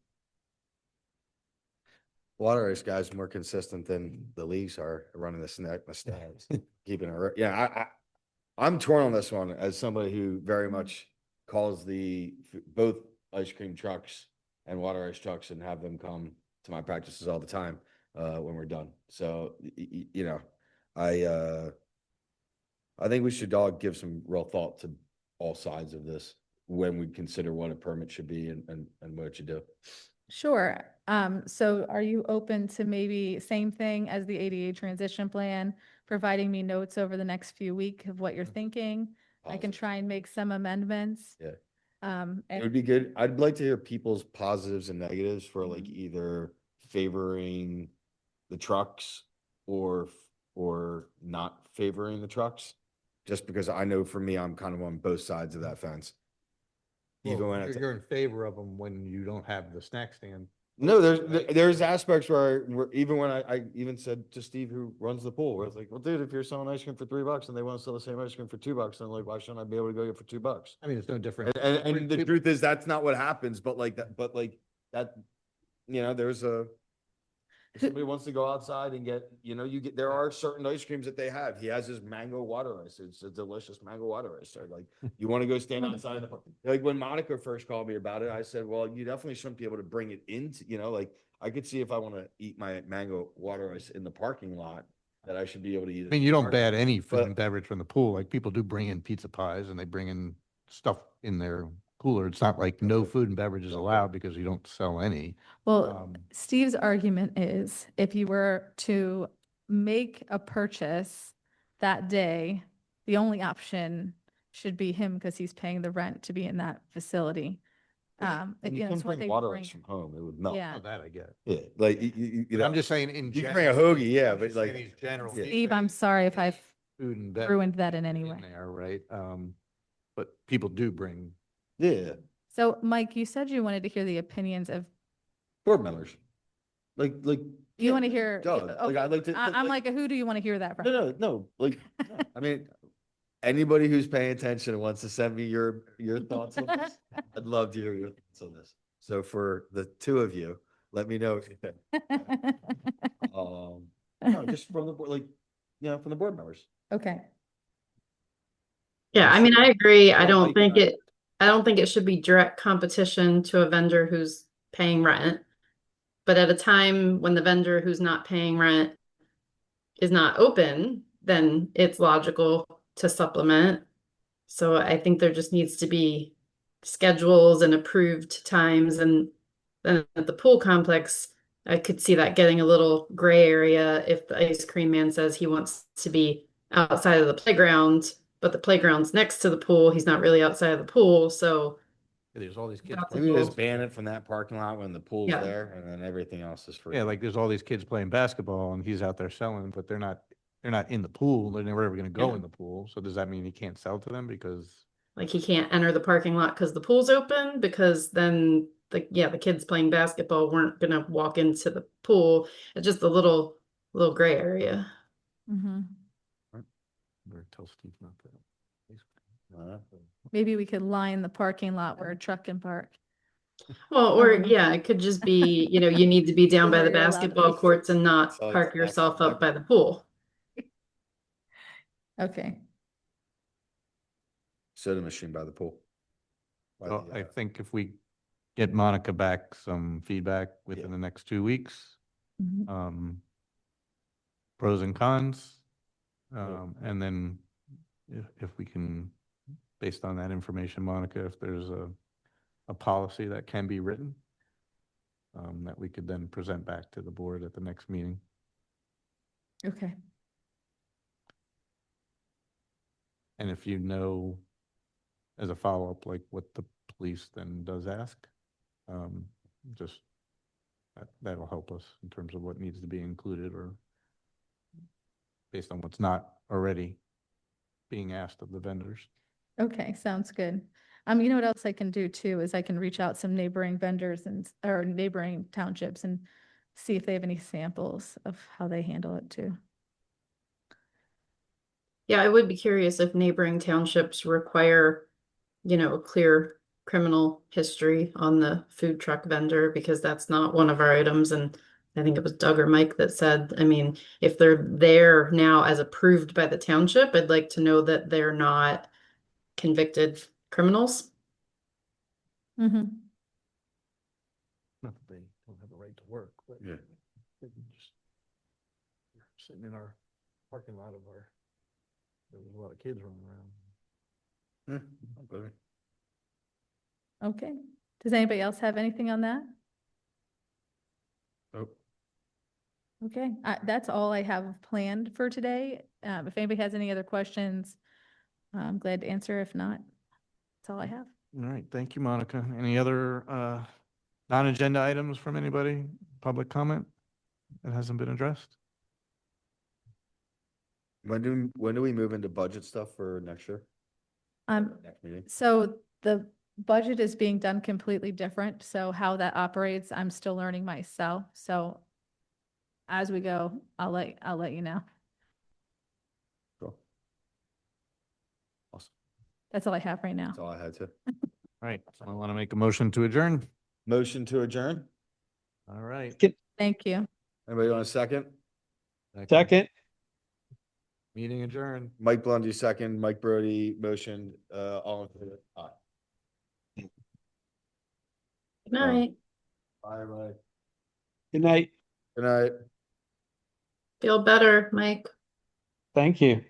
Water ice guys more consistent than the leagues are running the stands, keeping it. Yeah, I'm torn on this one as somebody who very much calls both ice cream trucks and water ice trucks and have them come to my practices all the time when we're done. So I think we should all give some real thought to all sides of this when we consider what a permit should be and what it should do. Sure. So are you open to maybe same thing as the ADA transition plan, providing me notes over the next few weeks of what you're thinking? I can Positive. try and make some amendments. Yeah. It And would be good. I'd like to hear people's positives and negatives for like Mhm. either favoring the trucks or not favoring the trucks. Just because I know for me, I'm kind of on both sides of that fence. Even when it's, You're in favor of them when you don't have the snack stand. no, Right. there's aspects where even when I even said to Steve, who runs the pool, where it's like, well, dude, if you're selling ice cream for $3 and they want to sell the same ice cream for $2, then like, why shouldn't I be able to go get it for $2? I mean, it's no different. And the truth is that's not what happens, but like that, there's if somebody wants to go outside and get, there are certain ice creams that they have. He has his mango water ice. It's a delicious mango water ice. So like, you want to go stand outside in the park. Like when Monica first called me about it, I said, well, you definitely shouldn't be able to bring it into, like I could see if I want to eat my mango water ice in the parking lot, that I should be able to eat it. I mean, you don't ban any food But- and beverage from the pool. Like people do bring in pizza pies and they bring in stuff in their cooler. It's not like no food and beverage is allowed because you don't sell any. well, Steve's argument is if you were to make a purchase that day, the only option should be him because he's paying the rent to be in that facility. And you It's can what bring they water bring. ice from home. It would melt. Yeah. Oh, that I get. Yeah, like But I'm just saying in you can general. bring a hoagie, yeah, I'm but just saying like- these general. Yeah. Steve, I'm sorry if I've Food and beverage. ruined that in any in way. there, right? But people do bring. yeah, So Mike, you said you wanted to hear the opinions of, board members. Like. you want to hear, Duh. Like okay, I'd like to. I'm like, who do you want to hear that from? No. Like, no. I mean, anybody who's paying attention and wants to send me your thoughts on this, I'd love to hear your thoughts on this. So for the two of you, let me know what you think. No, just from the board, like, from the board members. Okay. Yeah, I mean, I agree. I Well, don't Mike and think I don't think it should be direct competition to a vendor who's paying rent. But at a time when the vendor who's not paying rent is not open, then it's logical to supplement. So I think there just needs to be schedules and approved times. And then at the pool complex, I could see that getting a little gray area if the ice cream man says he wants to be outside of the playground, but the playground's next to the pool. He's not really outside of the pool. So There's all these kids. That's Maybe playing just ball. ban it from that parking lot when the pool's Yeah. there and then everything else is free. Yeah, like there's all these kids playing basketball and he's out there selling, but they're not in the pool. They're never ever gonna go Yeah. in the pool. So does that mean he can't sell to them because? like he can't enter the parking lot because the pool's open, because then the kids playing basketball weren't gonna walk into the pool. It's just a little gray area. Mhm. Or tell Steve not to. Maybe we could line the parking lot where a truck can park. Well, I or don't know. yeah, it could just be, you need to be down by Where the you're allowed to basketball be. courts and not So it's park next yourself to up by the pool. Okay, Soda machine by the pool. By So the, I think if we get Monica back some feedback within the next 2 weeks, Mhm. pros and cons, and then if we can, based on that information, Monica, if there's a policy that can be written, that we could then present back to the board at the next meeting. okay. And if you know, as a follow-up, like what the police then does ask, just that'll help us in terms of what needs to be included or based on what's not already being asked of the vendors. Okay, sounds good. You know what else I can do too, is I can reach out some neighboring vendors or neighboring townships and see if they have any samples of how they handle it too. Yeah, I would be curious if neighboring townships require, a clear criminal history on the food truck vendor, because that's not one of our items. And I think it was Doug or Mike that said, I mean, if they're there now as approved by the township, I'd like to know that they're not convicted criminals. Mm-hmm. Not that they don't have a right to work, but Yeah. they can just sitting in our parking lot there was a lot of kids running around. Okay. Okay. Does anybody else have anything on that? Nope. Okay, that's all I have planned for today. If anybody has any other questions, I'm glad to answer. If not, that's all I have. All right, thank you, Monica. Any other non-agenda items from anybody? Public comment that hasn't been addressed? When do we move into budget stuff for next year? Next meeting? So the budget is being done completely different. So how that operates, I'm still learning myself. So as we go, I'll let you know. Cool. Awesome. That's all I have right now. That's all I had to. All right, so I want to make a motion to adjourn. Motion to adjourn? All right. Thank you. Anybody want a second? Second, Meeting adjourned. Mike Blundy, second. Mike Brody, motion, all in favor? Aye. Good night. Bye, everybody. good night. Good night. Feel better, Mike. Thank you.